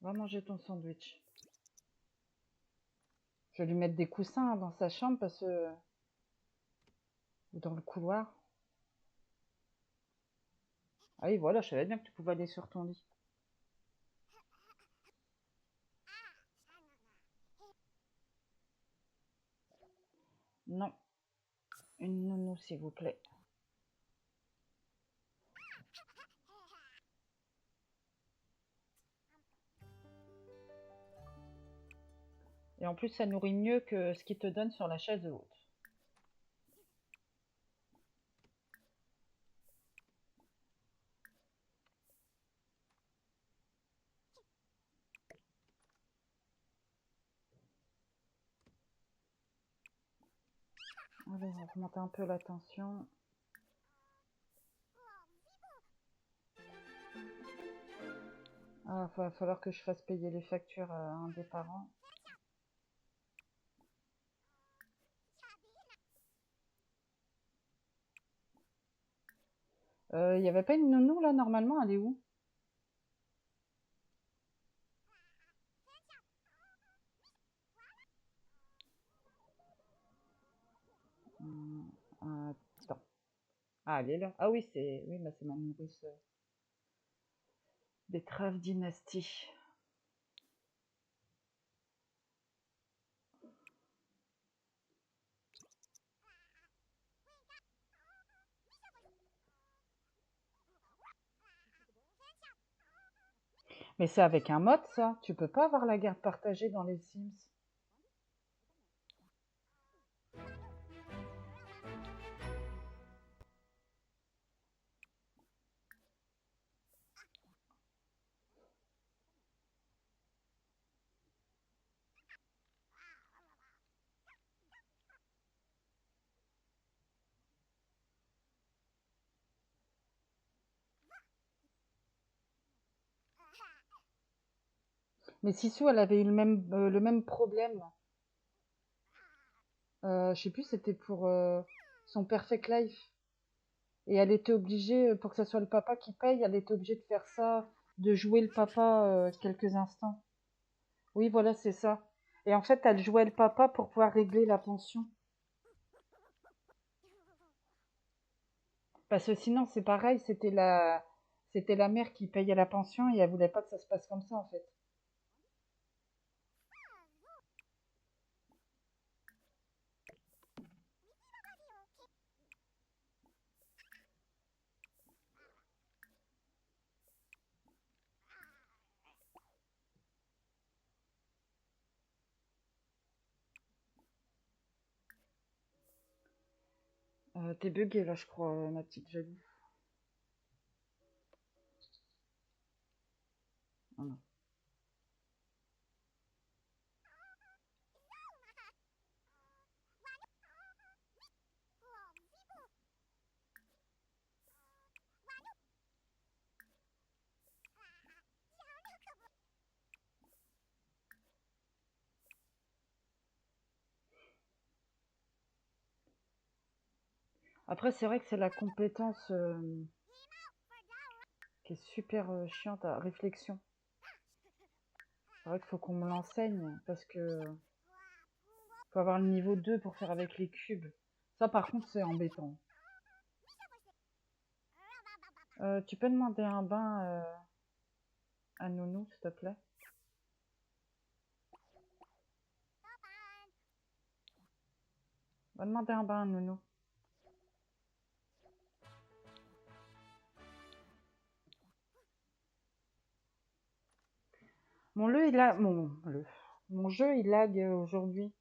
Va manger ton sandwich. Je vais lui mettre des coussins dans sa chambre parce que... ou dans le couloir. Ah oui, voilà, je savais bien que tu pouvais aller sur ton lit. Non, une nounou, s'il vous plaît. Et en plus, ça nourrit mieux que ce qu'il te donne sur la chaise haute. Allez, on va remonter un peu la tension. Ah, va falloir que je fasse payer les factures à un des parents. Il n'y avait pas une nounou là, normalement, elle est où? Attends. Ah, elle est là. Ah oui, c'est oui, bah, c'est ma nourrice betterave dynastie. Mais c'est avec un mode, ça. Tu peux pas avoir la garde partagée dans les Sims. Mais Sissou, elle avait eu le même problème. Je sais plus, c'était pour son Perfect Life. Et elle était obligée, pour que ce soit le papa qui paye, elle était obligée de faire ça, de jouer le papa quelques instants. Oui, voilà, c'est ça. Et en fait, elle jouait le papa pour pouvoir régler la pension. Parce que sinon, c'est pareil, c'était la mère qui payait la pension et elle voulait pas que ça se passe comme ça, en fait. T'es buguée, là, je crois, ma petite Jolie. Oh non. Après, c'est vrai que c'est la compétence qui est super chiante à réflexion. C'est vrai qu'il faut qu'on me l'enseigne parce que faut avoir le niveau 2 pour faire avec les cubes. Ça, par contre, c'est embêtant. Tu peux demander un bain à Nounou, s'il te plaît? Va demander un bain à Nounou. Mon jeu, il lag aujourd'hui.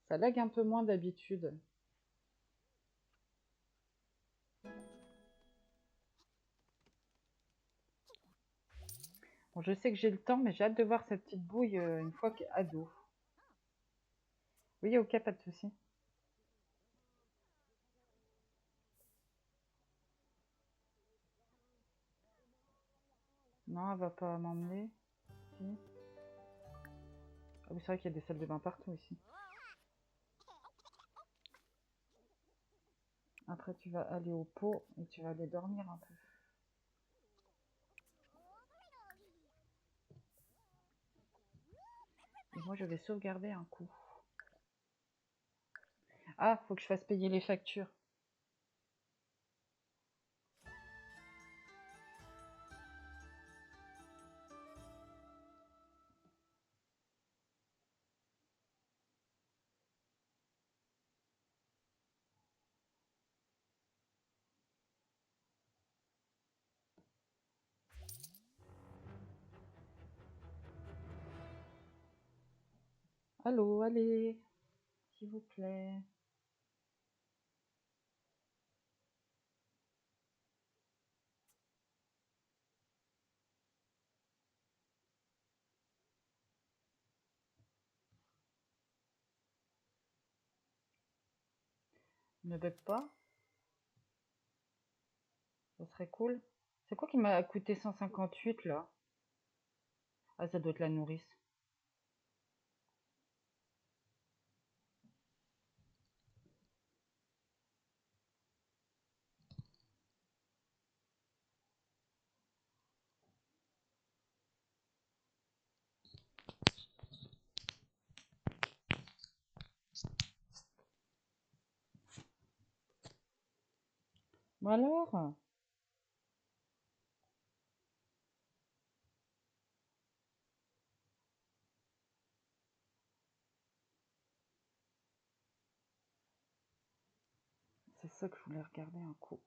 Ça lag un peu moins d'habitude. Bon, je sais que j'ai le temps, mais j'ai hâte de voir cette petite bouille une fois qu'elle est ado. Oui, ok, pas de souci. Non, elle va pas m'emmener. Si. Ah oui, c'est vrai qu'il y a des salles de bain partout ici. Après, tu vas aller au pot et tu vas aller dormir un peu. Et moi, je vais sauvegarder un coup. Ah, faut que je fasse payer les factures. Allô, allez, s'il vous plaît. Ne bug pas, ça serait cool. C'est quoi qui m'a coûté 158 là? Ah, ça doit être la nourrice. Bon alors, c'est ça que je voulais regarder un coup.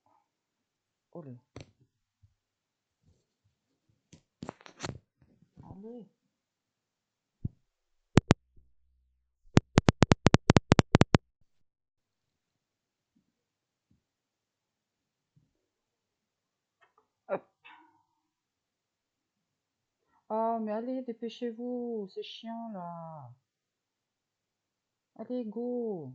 Oh là. Allez. Hop. Oh, mais allez, dépêchez-vous, c'est chiant là. Allez, go.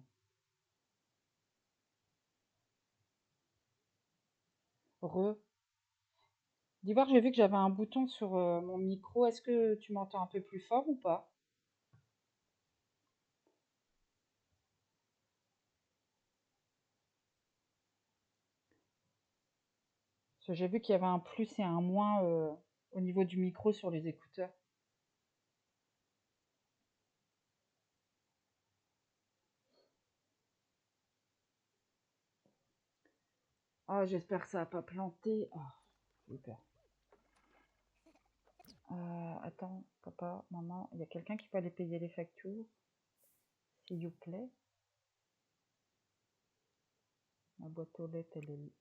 Re. D'Ivoire, j'ai vu que j'avais un bouton sur mon micro. Est-ce que tu m'entends un peu plus fort ou pas? Parce que j'ai vu qu'il y avait un plus et un moins au niveau du micro sur les écouteurs. Ah, j'espère que ça va pas planter. Oh, j'ai eu peur. Attends, papa, maman, il y a quelqu'un qui peut aller payer les factures, s'il vous plaît. La boîte aux lettres, elle est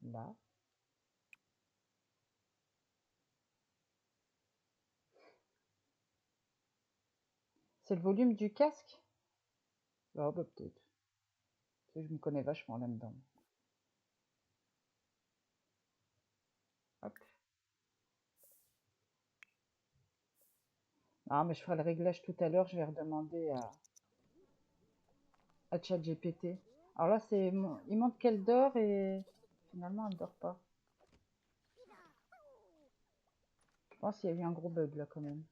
là. C'est le volume du casque? Ah, bah peut-être. Tu sais, je me connais vachement là-dedans. Hop. Ah, mais je ferai le réglage tout à l'heure. Je vais redemander à ChatGPT. Alors là, il montre qu'elle dort et finalement, elle dort pas. Je pense qu'il y a eu un gros bug là quand même.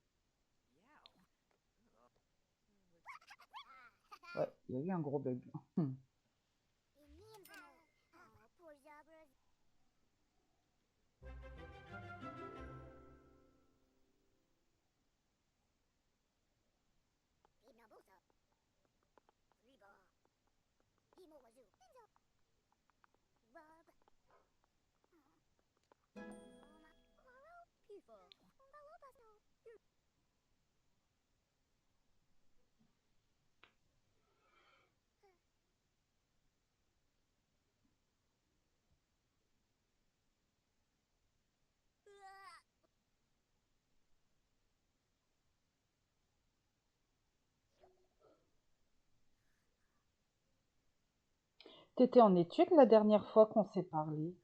Ouais, il y a eu un gros bug. T'étais en études la dernière fois qu'on s'est parlé.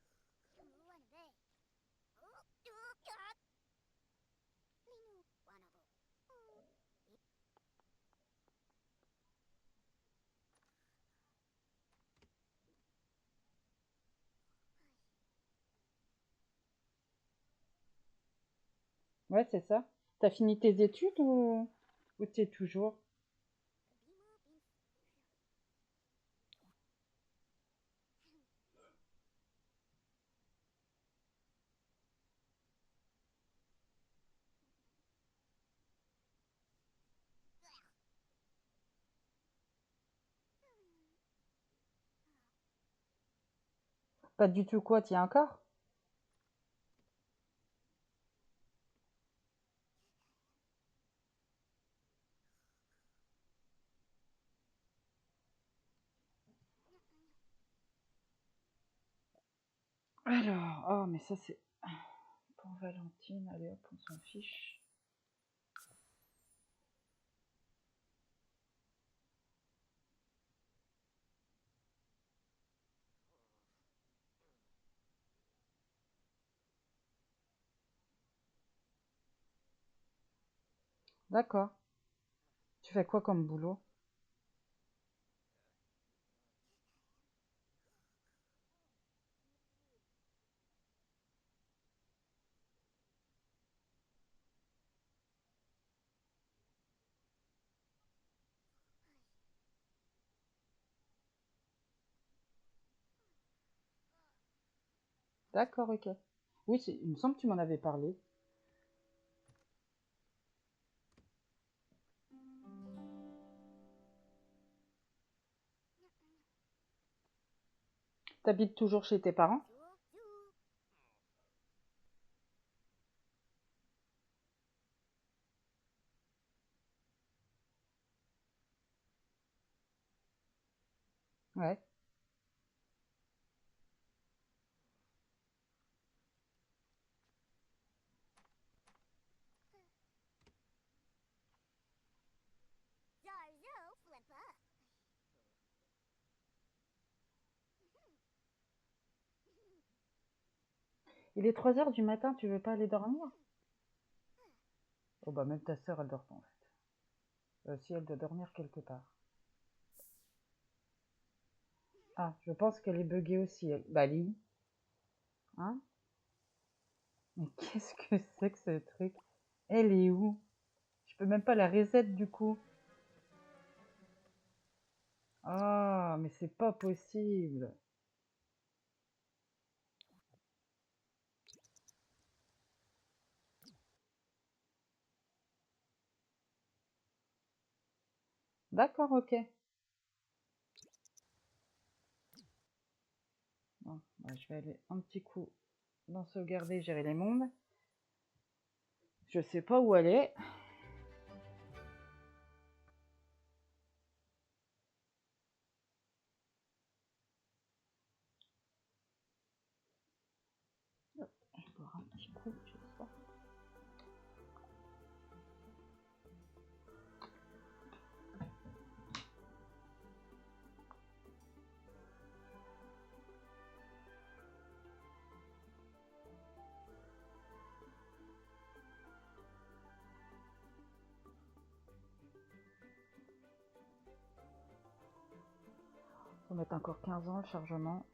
Ouais, c'est ça. T'as fini tes études ou t'es toujours? Pas du tout quoi, tiens encore? Alors, oh, mais ça c'est pour Valentine. Allez hop, on s'en fiche. D'accord. Tu fais quoi comme boulot? D'accord, ok. Oui, il me semble que tu m'en avais parlé. T'habites toujours chez tes parents? Ouais. Il est 3 heures du matin, tu veux pas aller dormir? Oh bah même ta sœur, elle dort pas en fait. Si elle doit dormir quelque part. Ah, je pense qu'elle est buggée aussi, elle. Bali, hein? Mais qu'est-ce que c'est que ce truc? Elle est où? Je peux même pas la reset du coup. Ah, mais c'est pas possible. D'accord, ok. Bon, bah, je vais aller un petit coup dans sauvegarder, gérer les mondes. Je sais pas où elle est. Hop, je vais boire un petit coup, je sais pas. Faut mettre encore 15 ans le chargement.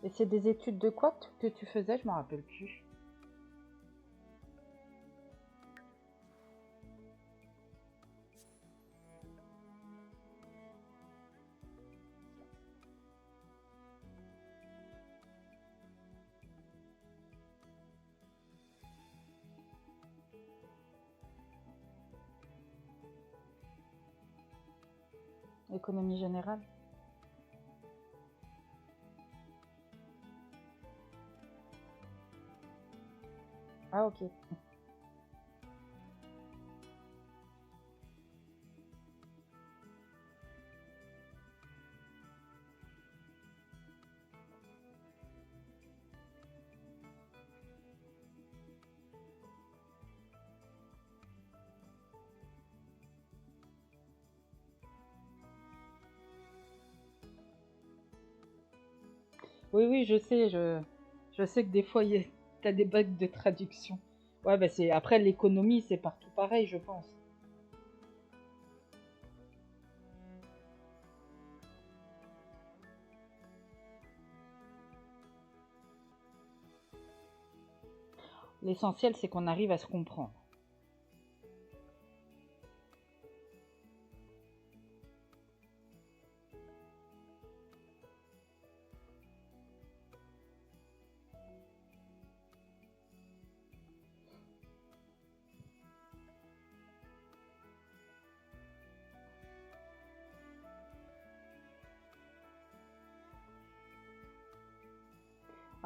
Et c'est des études de quoi que tu faisais? Je m'en rappelle plus. Économie générale? Ah, ok. Oui, oui, je sais. Je sais que des fois, t'as des bugs de traduction. Ouais, bah c'est après l'économie, c'est partout pareil, je pense. L'essentiel, c'est qu'on arrive à se comprendre.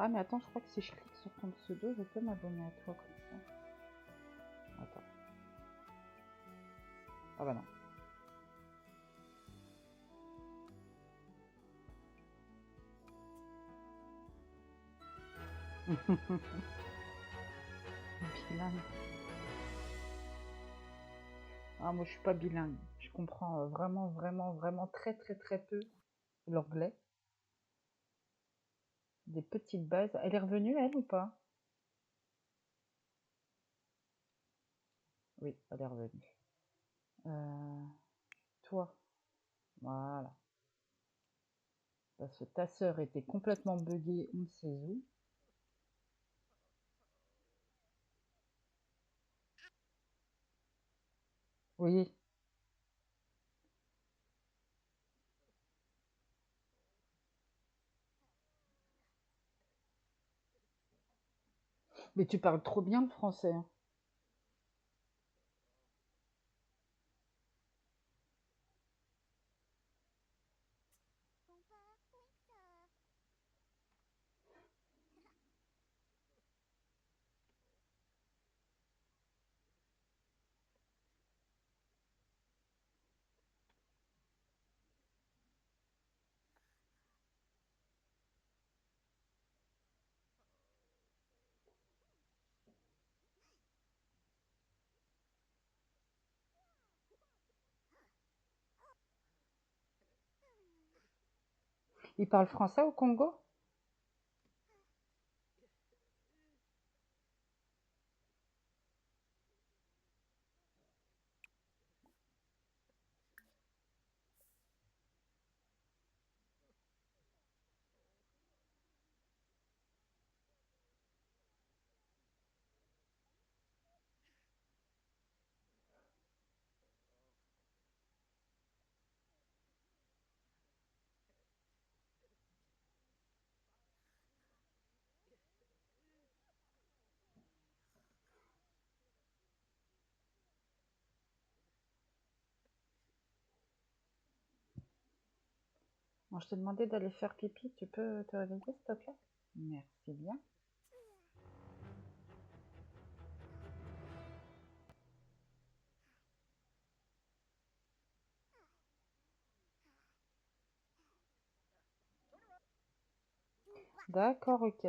Ah, mais attends, je crois que si je clique sur ton pseudo, je peux m'abonner à toi comme ça. Attends. Ah bah non. Bilingue. Ah, moi, je suis pas bilingue. Je comprends vraiment, vraiment, vraiment très, très, très peu l'anglais. Des petites bases. Elle est revenue, elle, ou pas? Oui, elle est revenue. Euh, toi, voilà. Parce que ta sœur était complètement buggée, on ne sait où. Oui, mais tu parles trop bien le français, hein. Il parle français au Congo? Bon, je t'ai demandé d'aller faire pipi, tu peux te réveiller, s'il te plaît? Merci bien. D'accord, ok.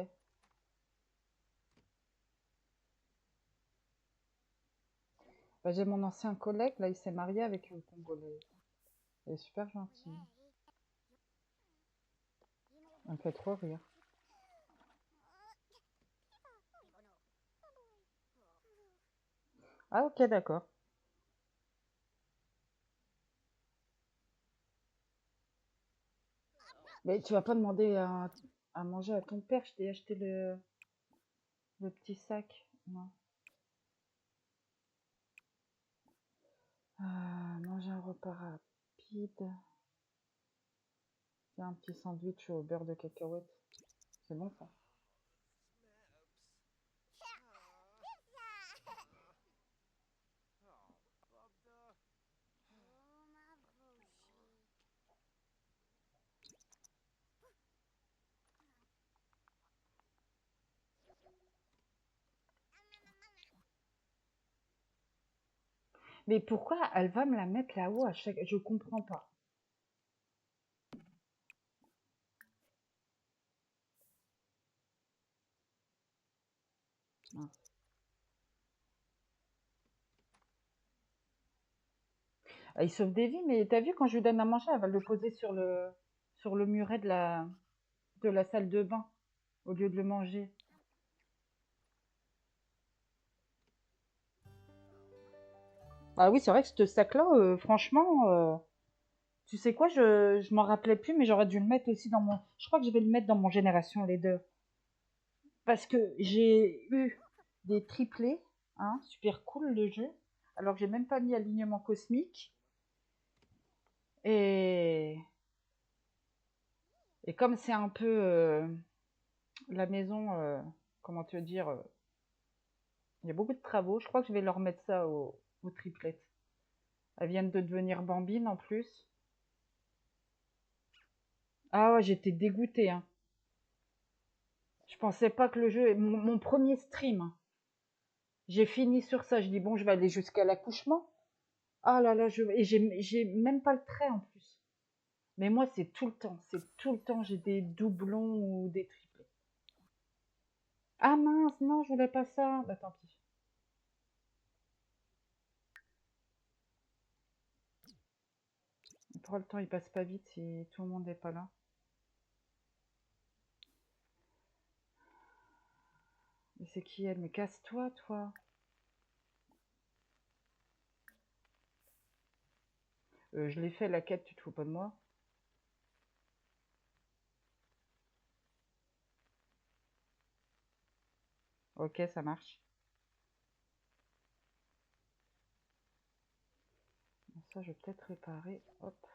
Bah, j'ai mon ancien collègue, là, il s'est marié avec une Congolaise. Elle est super gentille. Elle me fait trop rire. Ah, ok, d'accord. Mais tu vas pas demander à manger à ton père, je t'ai acheté le petit sac. Non. Manger un repas rapide. Tiens, un petit sandwich au beurre de cacahuète. C'est bon ça. Mais pourquoi elle va me la mettre là-haut à chaque... Je comprends pas. Ah. Ah, il sauve des vies, mais t'as vu quand je lui donne à manger, elle va le poser sur le muret de la salle de bain au lieu de le manger. Ah oui, c'est vrai que ce sac-là, franchement, tu sais quoi, je m'en rappelais plus, mais j'aurais dû le mettre aussi dans mon... Je crois que je vais le mettre dans mon Génération Leader. Parce que j'ai eu des triplés, hein, super cool le jeu, alors que j'ai même pas mis alignement cosmique. Et, et comme c'est un peu la maison, comment te dire, il y a beaucoup de travaux, je crois que je vais leur mettre ça aux triplettes. Elles viennent de devenir bambines en plus. Ah ouais, j'étais dégoûtée, hein. Je pensais pas que le jeu... Mon premier stream, hein. J'ai fini sur ça. Je dis, bon, je vais aller jusqu'à l'accouchement. Ah là là, et j'ai même pas le trait en plus. Mais moi, c'est tout le temps. C'est tout le temps, j'ai des doublons ou des triplés. Ah mince, non, je voulais pas ça. Bah tant pis. Pour le temps, il passe pas vite si tout le monde n'est pas là. Mais c'est qui elle? Mais casse-toi, toi. Je l'ai fait la quête, tu te fous pas de moi? Ok, ça marche. Bon, ça, je vais peut-être réparer. Hop.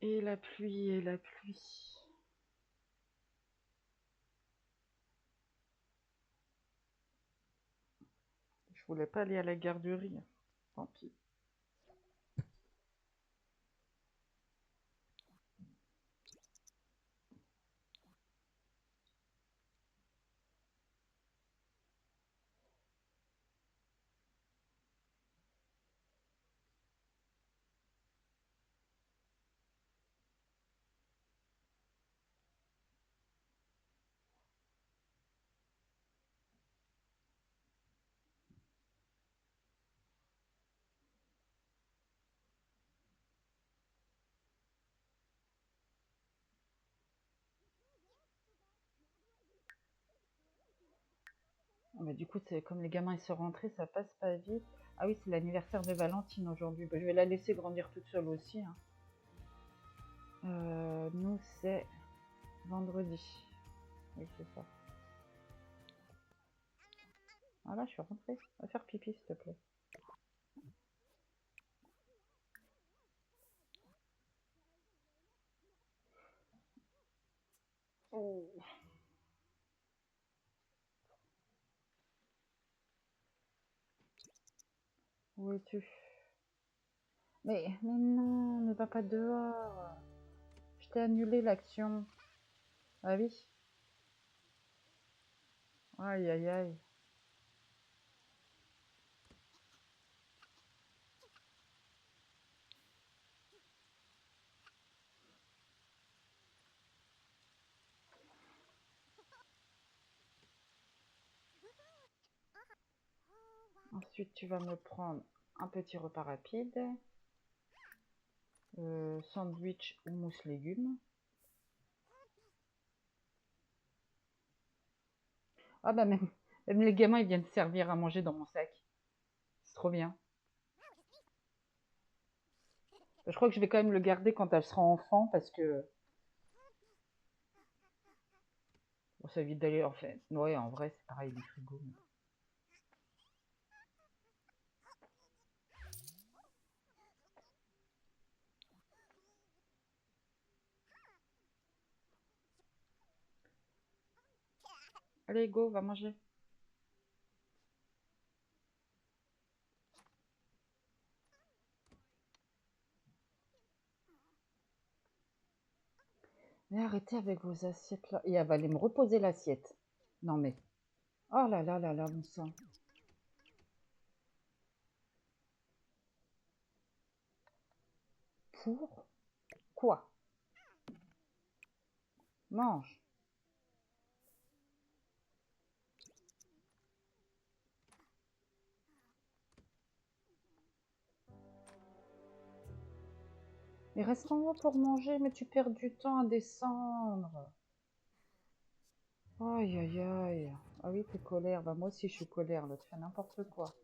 Et la pluie, et la pluie. Je voulais pas aller à la garderie. Tant pis. Mais du coup, c'est comme les gamins ils sont rentrés, ça passe pas vite. Ah oui, c'est l'anniversaire de Valentine aujourd'hui. Bah, je vais la laisser grandir toute seule aussi, hein. Nous, c'est vendredi. Oui, c'est ça. Ah là, je suis rentrée. Va faire pipi, s'il te plaît. Oh. Où es-tu? Mais non, ne va pas dehors. Je t'ai annulé l'action. Ah oui? Aïe, aïe, aïe. Ensuite, tu vas me prendre un petit repas rapide. Sandwich ou mousse légumes. Ah bah même les gamins, ils viennent servir à manger dans mon sac. C'est trop bien. Je crois que je vais quand même le garder quand elle sera enfant parce que bon, ça évite d'aller en fait. Ouais, en vrai, c'est pareil du frigo. Allez, go, va manger. Mais arrêtez avec vos assiettes là. Et elle va aller me reposer l'assiette. Non mais. Oh là là là là, mon sang. Pour quoi? Mange. Mais reste en haut pour manger, mais tu perds du temps à descendre. Aïe aïe aïe. Ah oui, t'es colère. Bah moi aussi je suis colère, là, tu fais n'importe quoi.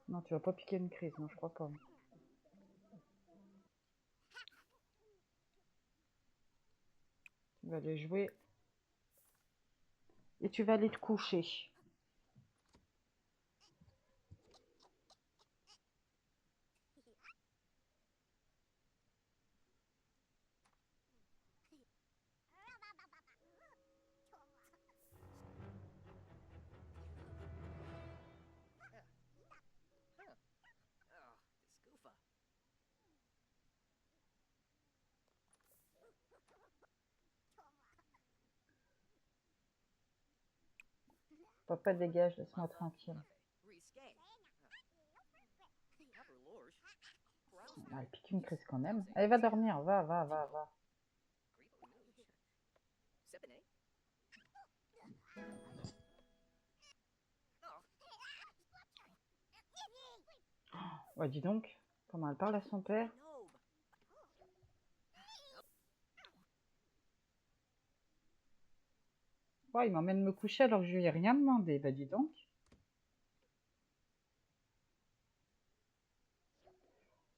Non, tu vas pas piquer une crise, non, je crois pas. Tu vas aller jouer et tu vas aller te coucher. Papa, dégage, laisse-moi tranquille. Ah, elle pique une crise quand même. Allez, va dormir, va, va, va, va. Ouais, dis donc, comment elle parle à son père. Ouais, il m'emmène me coucher alors que je lui ai rien demandé. Bah, dis donc.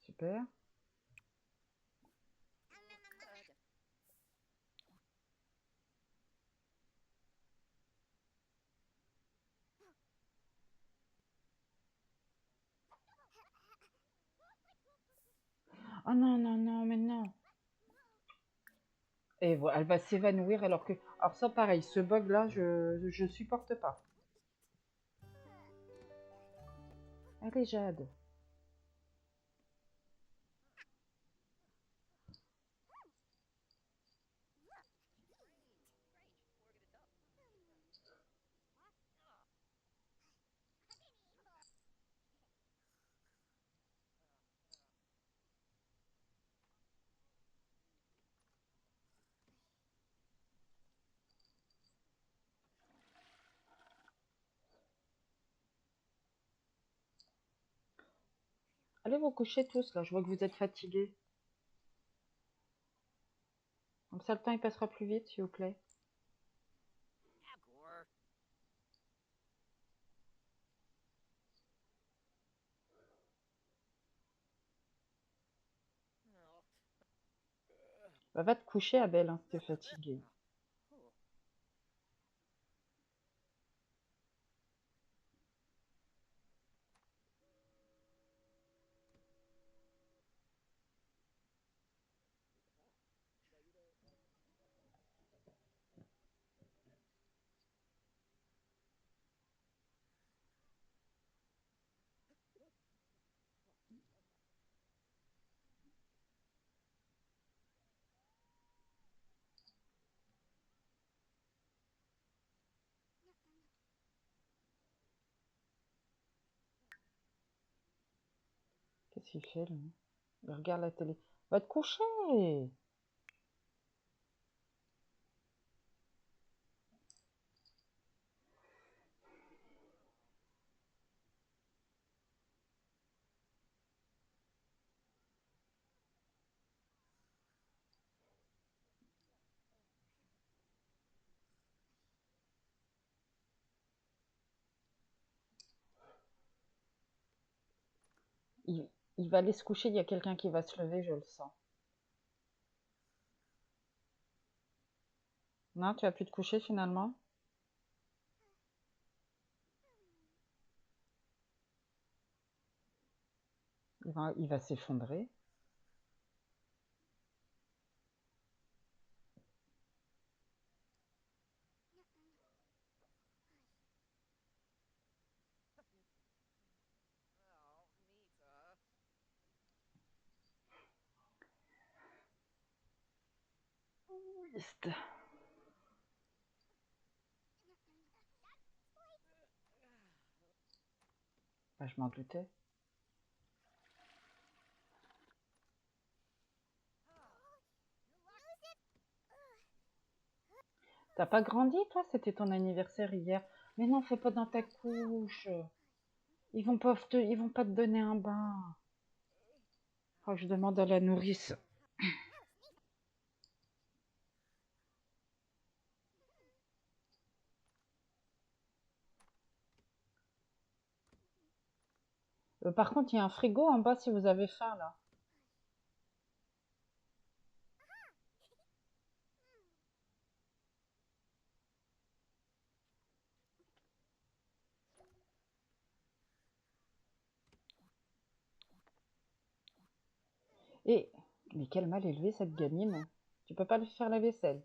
Super. Oh non, non, non, mais non. Et voilà, elle va s'évanouir alors que... Alors ça, pareil, ce bug-là, je supporte pas. Allez, Jade. Allez vous coucher tous, là. Je vois que vous êtes fatigués. Comme ça, le temps, il passera plus vite, s'il vous plaît. Bah, va te coucher, Abel, hein, si t'es fatigué. Qu'est-ce qu'il fait, lui? Il regarde la télé. Va te coucher! Il, il va aller se coucher, il y a quelqu'un qui va se lever, je le sens. Non, tu vas plus te coucher finalement? Il va s'effondrer. Triste. Bah, je m'en doutais. T'as pas grandi, toi? C'était ton anniversaire hier. Mais non, fais pas dans ta couche. Ils vont pas te donner un bain. Faut que je demande à la nourrice. Par contre, il y a un frigo en bas si vous avez faim, là. Et, mais quel mal élevé cette gamine. Tu peux pas lui faire la vaisselle.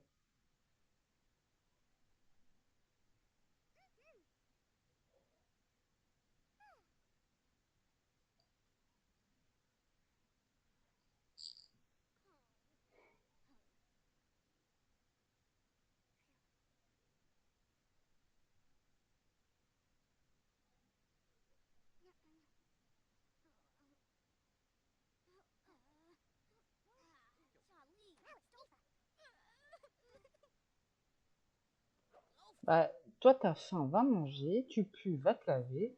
Bah, toi, t'as faim, va manger. Tu pues, va te laver.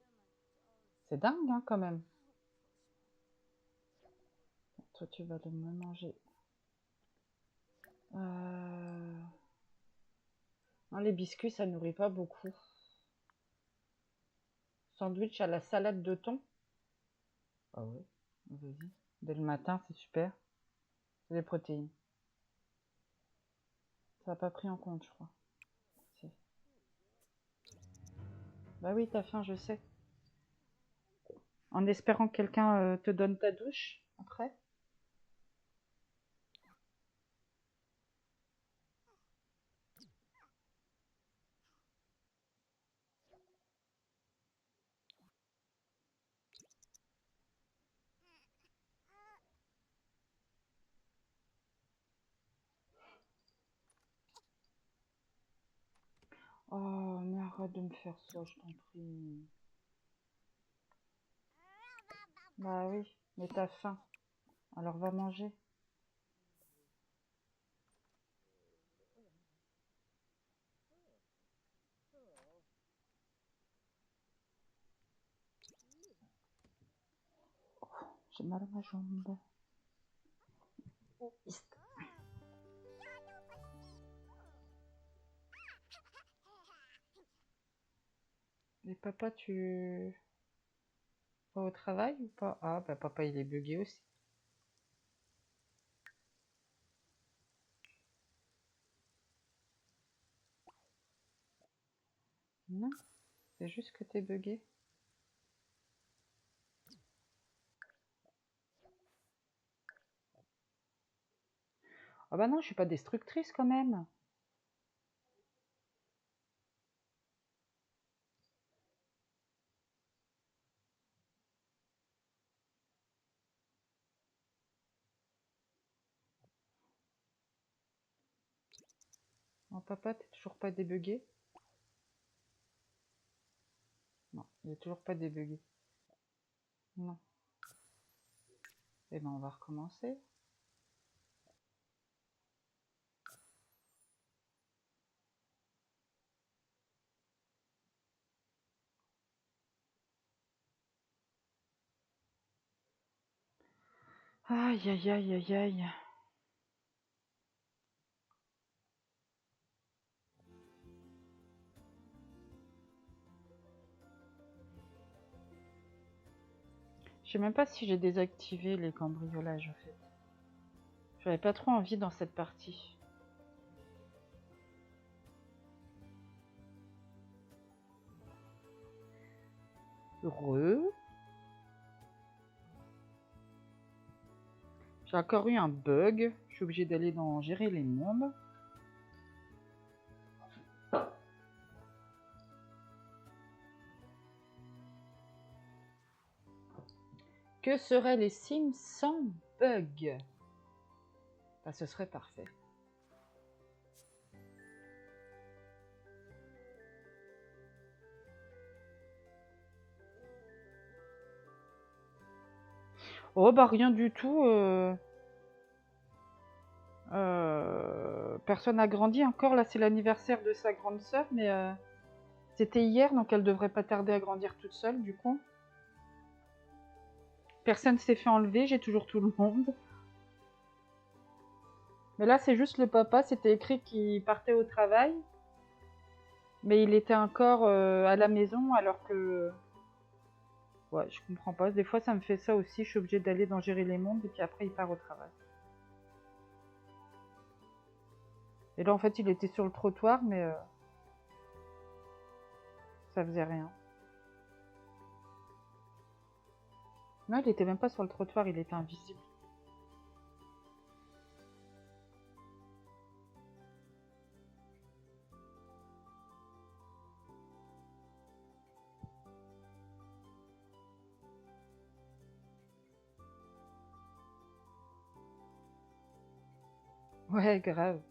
C'est dingue, hein, quand même. Toi, tu vas le manger. Non, les biscuits, ça nourrit pas beaucoup. Sandwich à la salade de thon. Ah ouais, vas-y. Dès le matin, c'est super. C'est des protéines. Ça n'a pas pris en compte, je crois. Si. Bah oui, t'as faim, je sais. En espérant que quelqu'un te donne ta douche après. Oh, mais arrête de me faire ça, je t'en prie. Bah oui, mais t'as faim. Alors va manger. J'ai mal à ma jambe. Et papa, tu vas au travail ou pas? Ah, bah papa, il est bugué aussi. Non, c'est juste que t'es bugué. Ah bah non, je suis pas destructrice quand même. Oh, papa, t'es toujours pas débugué? Non, il est toujours pas débugué. Non. Eh ben, on va recommencer. Aïe, aïe, aïe, aïe, aïe. Je sais même pas si j'ai désactivé les cambriolages, en fait. J'avais pas trop envie dans cette partie. Heureux. J'ai encore eu un bug. Je suis obligée d'aller dans gérer les mondes. Que seraient les Sims sans bug? Bah, ce serait parfait. Oh bah rien du tout. Personne n'a grandi encore. Là, c'est l'anniversaire de sa grande sœur, mais c'était hier, donc elle devrait pas tarder à grandir toute seule, du coup. Personne s'est fait enlever, j'ai toujours tout le monde. Mais là, c'est juste le papa, c'était écrit qu'il partait au travail, mais il était encore à la maison, alors que... Ouais, je comprends pas. Des fois, ça me fait ça aussi, je suis obligée d'aller dans gérer les mondes, et puis après, il part au travail. Et là, en fait, il était sur le trottoir, mais ça faisait rien. Non, il était même pas sur le trottoir, il était invisible. Ouais, grave.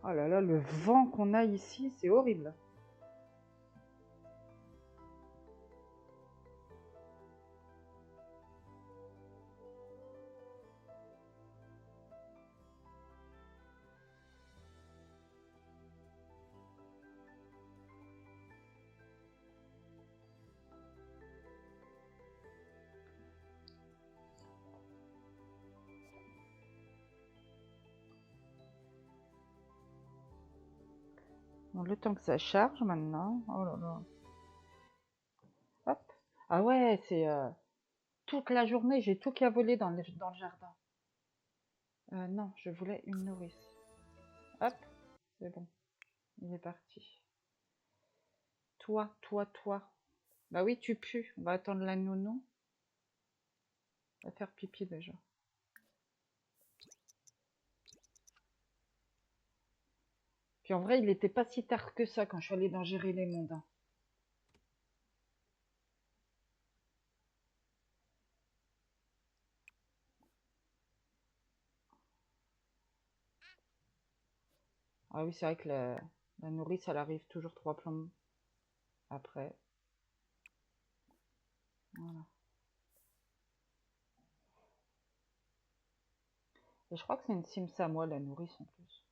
Oh là là, le vent qu'on a ici, c'est horrible. Bon, le temps que ça charge maintenant. Oh là là. Hop. Ah ouais, c'est toute la journée, j'ai tout qui a volé dans le jardin. Non, je voulais une nourrice. Hop, c'est bon. Il est parti. Toi, toi, toi. Bah oui, tu pues. On va attendre la nounou. On va faire pipi déjà. Puis en vrai, il n'était pas si tard que ça quand je suis allée dans Gérer les mondes, hein. Ah oui, c'est vrai que la nourrice, elle arrive toujours 3 plombs après. Voilà. Et je crois que c'est une Sims à moi, la nourrice en plus.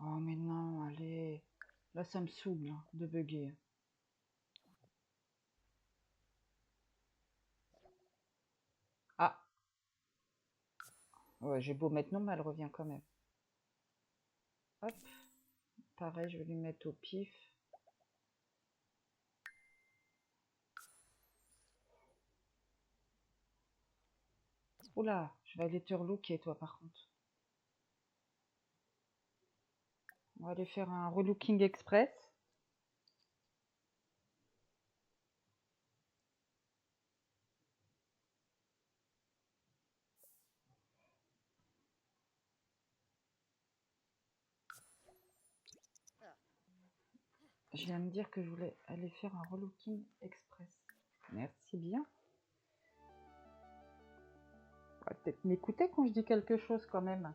Oh mais non, allez. Là, ça me saoule hein, de bugger. Ah, ouais, j'ai beau mettre non, mais elle revient quand même. Hop, pareil, je vais lui mettre au pif. Oula, je vais aller te relooker, toi, par contre. On va aller faire un relooking express. Je viens de dire que je voulais aller faire un relooking express. Merci bien. On va peut-être m'écouter quand je dis quelque chose quand même.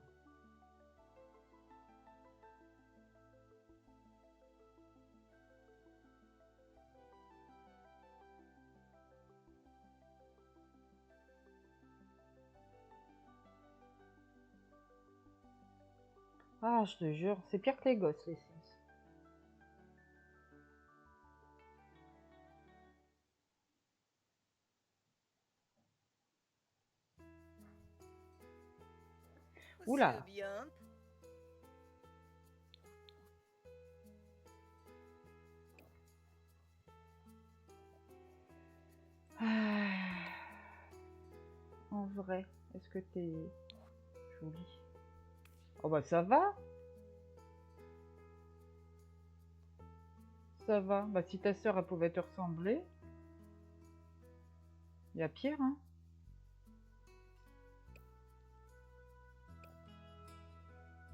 Ah, je te jure, c'est pire que les gosses, les Sims. Oula. Ah, en vrai, est-ce que t'es jolie? Oh bah ça va. Ça va. Bah si ta sœur elle pouvait te ressembler, il y a pire, hein.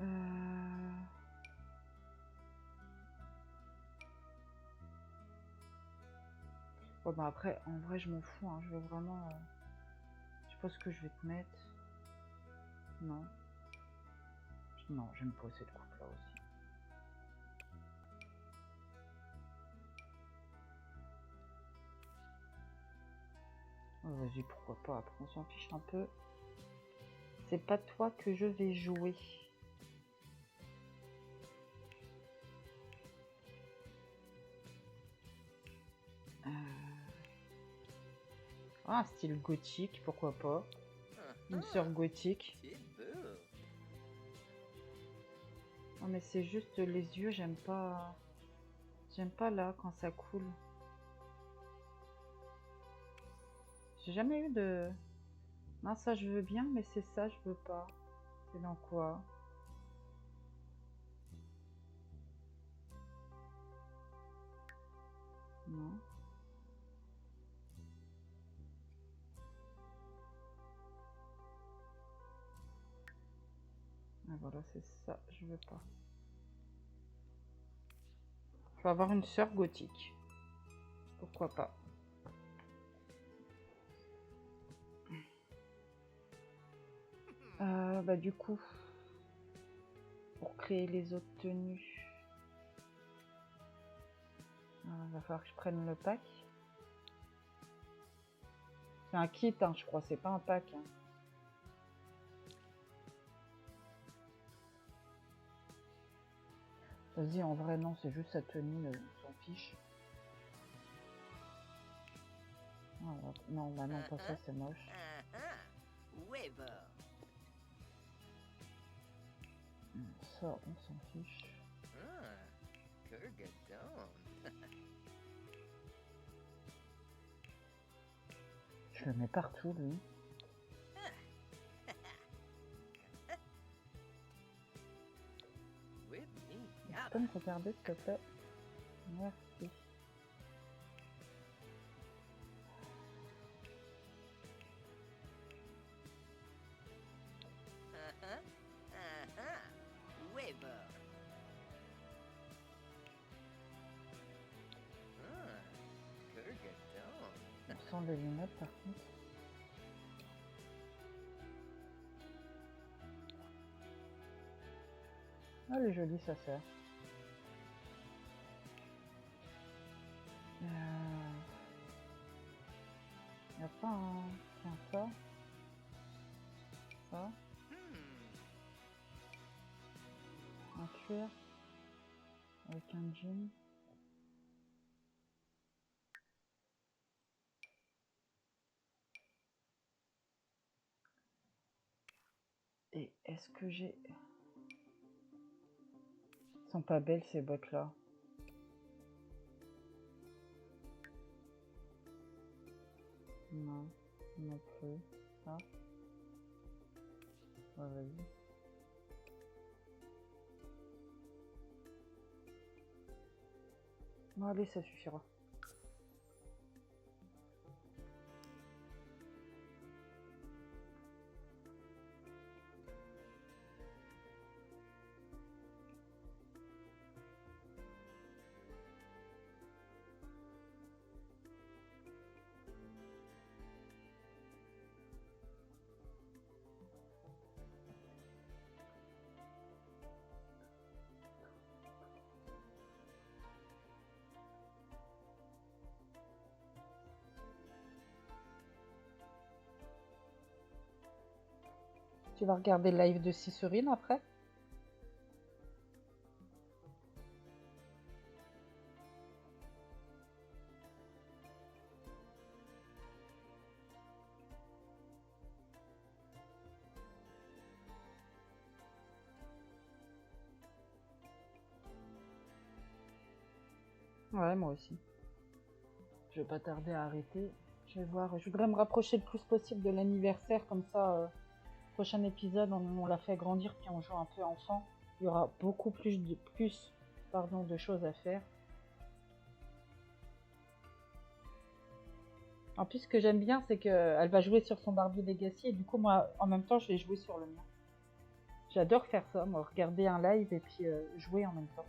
Euh... Bon bah après, en vrai je m'en fous, hein. Je veux vraiment... Je sais pas ce que je vais te mettre. Non. Non, j'aime pas cette coupe là aussi. Oh, vas-y, pourquoi pas, après on s'en fiche un peu. C'est pas toi que je vais jouer. Ah, un style gothique, pourquoi pas. Une sœur gothique. Oh mais c'est juste les yeux, j'aime pas... J'aime pas là, quand ça coule. J'ai jamais eu de... Non, ça je veux bien, mais c'est ça, je veux pas. C'est dans quoi? Non. Ah voilà, c'est ça, je veux pas. Je vais avoir une sœur gothique. Pourquoi pas? bah du coup, pour créer les autres tenues, va falloir que je prenne le pack. C'est un kit, hein, je crois, c'est pas un pack. Hein. Vas-y, en vrai, non, c'est juste sa tenue, on s'en fiche. Ah, non, bah non, pas ça, c'est moche. Ça, on s'en fiche. Je le mets partout, lui. Tu peux me regarder, s'il te plaît? Merci. On sent les lunettes, par contre. Ah, elle est jolie, sa sœur. Y a pas un... Tiens, ça. Ça. Un cuir. Avec un jean. Et est-ce que j'ai... Elles sont pas belles, ces bottes-là. Non. Non plus. Ça. Ouais, vas-y. Bon, allez, ça suffira. Tu vas regarder le live de Cicerine après? Ouais, moi aussi. Je vais pas tarder à arrêter. Je vais voir. Je voudrais me rapprocher le plus possible de l'anniversaire, comme ça, prochain épisode, on l'a fait grandir, puis on joue un peu enfant. Il y aura beaucoup de choses à faire. En plus, ce que j'aime bien, c'est qu'elle va jouer sur son Barbie Legacy, et du coup, moi, en même temps, je vais jouer sur le mien. J'adore faire ça, moi, regarder un live et puis jouer en même temps.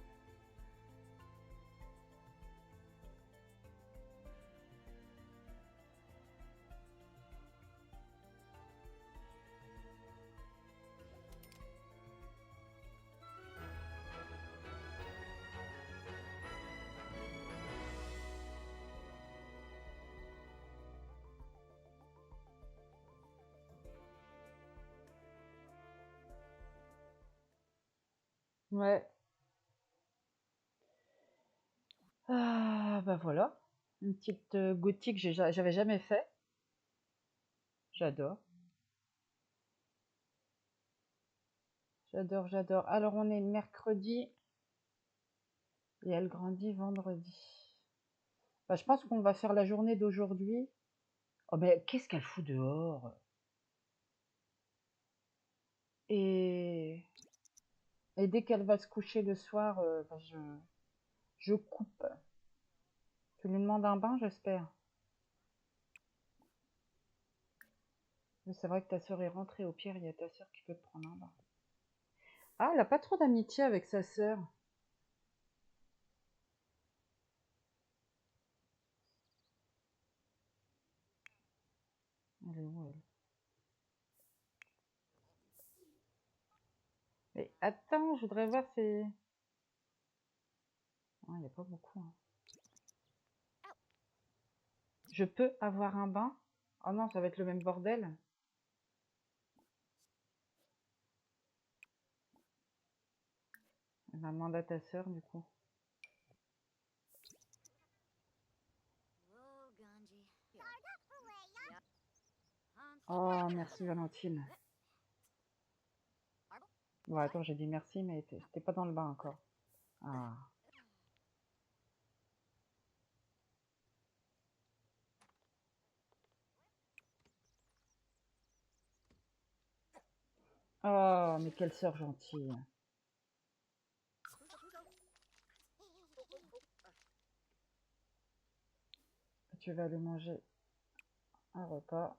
Ouais. Ah, bah voilà. Une petite gothique que j'avais jamais fait. J'adore. J'adore, j'adore. Alors, on est mercredi et elle grandit vendredi. Bah, je pense qu'on va faire la journée d'aujourd'hui. Oh, mais qu'est-ce qu'elle fout dehors? Et, et dès qu'elle va se coucher le soir, bah, je coupe. Tu lui demandes un bain, j'espère. Mais c'est vrai que ta sœur est rentrée. Au pire, il y a ta sœur qui peut te prendre un bain. Ah, elle a pas trop d'amitié avec sa sœur. Elle est où, elle? Mais attends, je voudrais voir si... Il n'y a pas beaucoup. Hein. Je peux avoir un bain? Oh non, ça va être le même bordel. Elle va demander à ta sœur, du coup. Oh, merci Valentine. Bon, attends, j'ai dit merci, mais t'es pas dans le bain encore. Ah. Oh, mais quelle sœur gentille. Tu vas aller manger un repas.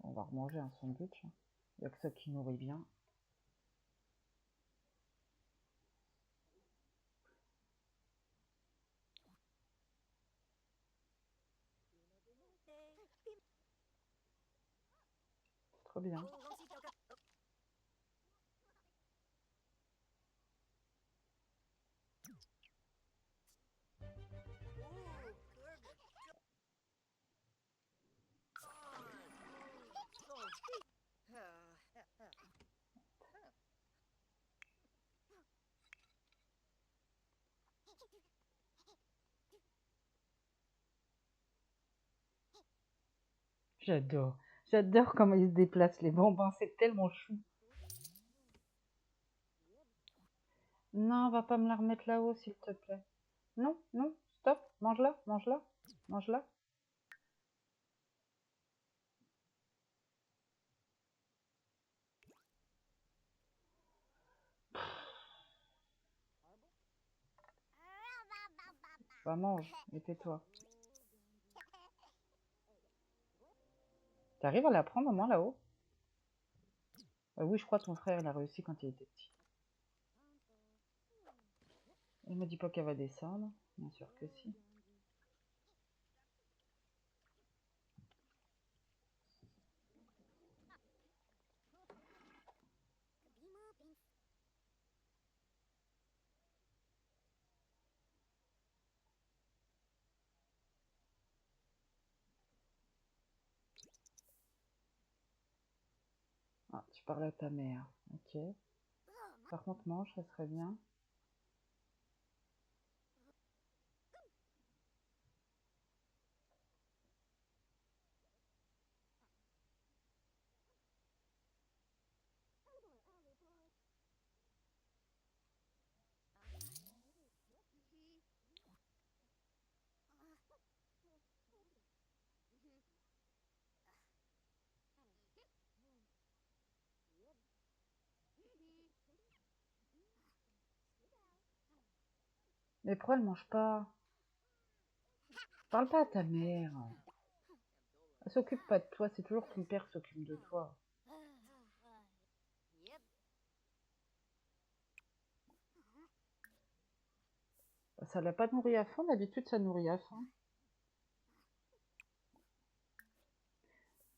On va remanger un sandwich. Il n'y a que ça qui nourrit bien. Trop bien. J'adore. J'adore comment ils se déplacent, les bambins. C'est tellement chou. Non, va pas me la remettre là-haut, s'il te plaît. Non, non, stop. Mange-la, mange-la, mange-la. Va, mange, et tais-toi. T'arrives à la prendre au moins là-haut? Oui, je crois que ton frère, il a réussi quand il était petit. Il me dit pas qu'elle va descendre. Bien sûr que si. Ah, tu parles à ta mère. Ok. Par contre, mange, ça serait bien. Mais pourquoi elle mange pas? Parle pas à ta mère. Elle s'occupe pas de toi, c'est toujours ton père qui s'occupe de toi. Ça l'a pas nourri à faim, d'habitude ça nourrit à faim.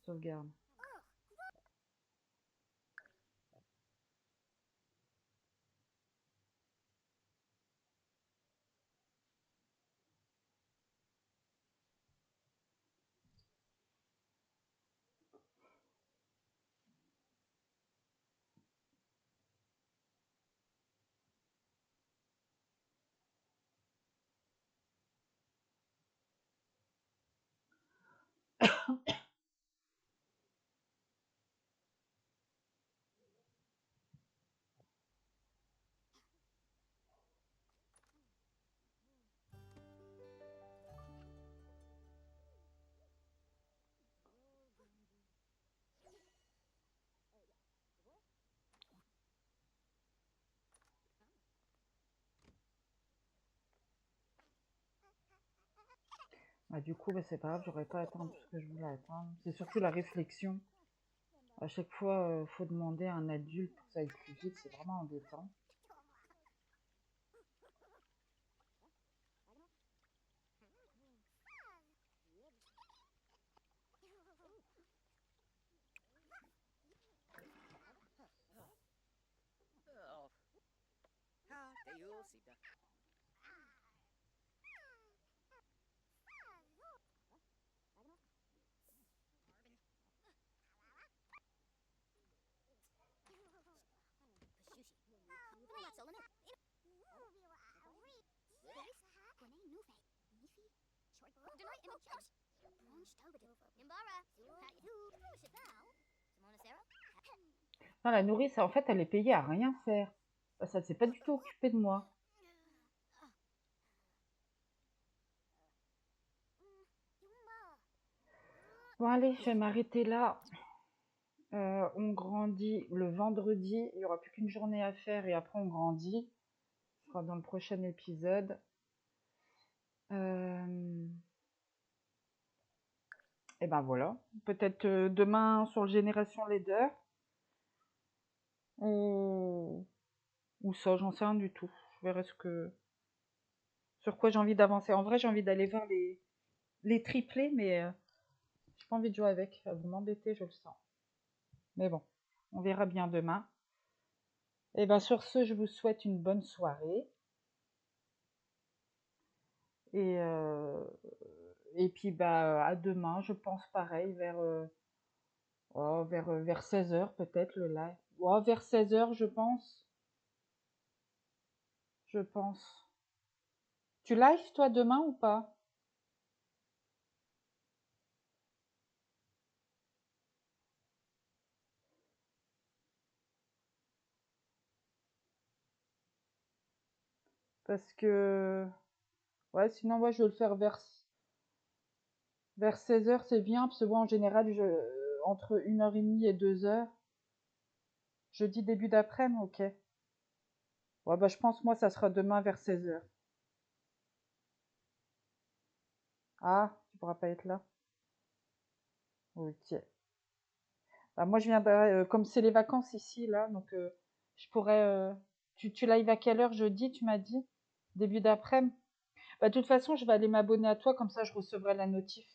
Sauvegarde. Ah, du coup, bah, c'est pas grave, j'aurais pas à attendre tout ce que je voulais attendre. C'est surtout la réflexion. À chaque fois, faut demander à un adulte pour que ça aille plus vite, c'est vraiment embêtant. Non, la nourrice, en fait, elle est payée à rien faire. Ça ne s'est pas du tout occupé de moi. Bon, allez, je vais m'arrêter là. On grandit le vendredi. Il n'y aura plus qu'une journée à faire et après on grandit. Ce sera dans le prochain épisode. Et ben voilà. Peut-être demain sur le Génération Leader. Ou ça, j'en sais rien du tout. Je verrai sur quoi j'ai envie d'avancer. En vrai, j'ai envie d'aller voir les triplés, mais j'ai pas envie de jouer avec. Vous m'embêtez, je le sens. Mais bon, on verra bien demain. Et ben sur ce, je vous souhaite une bonne soirée. Et puis bah à demain, je pense pareil, vers 16h peut-être le live. Ouais, vers 16h, je pense. Je pense. Tu live toi demain ou pas? Parce que ouais, sinon ouais, je vais le faire vers 16h, c'est bien, parce que moi en général, entre 1h30 et 2h, jeudi début d'après-midi, ok. Ouais, bah je pense moi ça sera demain vers 16h. Ah, tu pourras pas être là? Ok. Bah, moi je viendrai, comme c'est les vacances ici, là, donc je pourrais... tu live à quelle heure jeudi, tu m'as dit? Début d'après-midi? Bah, de toute façon, je vais aller m'abonner à toi, comme ça je recevrai la notif.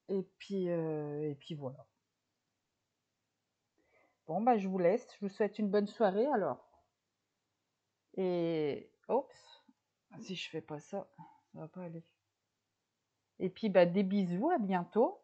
Et puis voilà. Bon, bah, je vous laisse. Je vous souhaite une bonne soirée alors. Et... Oups. Si je fais pas ça, ça va pas aller. Et puis, bah, des bisous, à bientôt.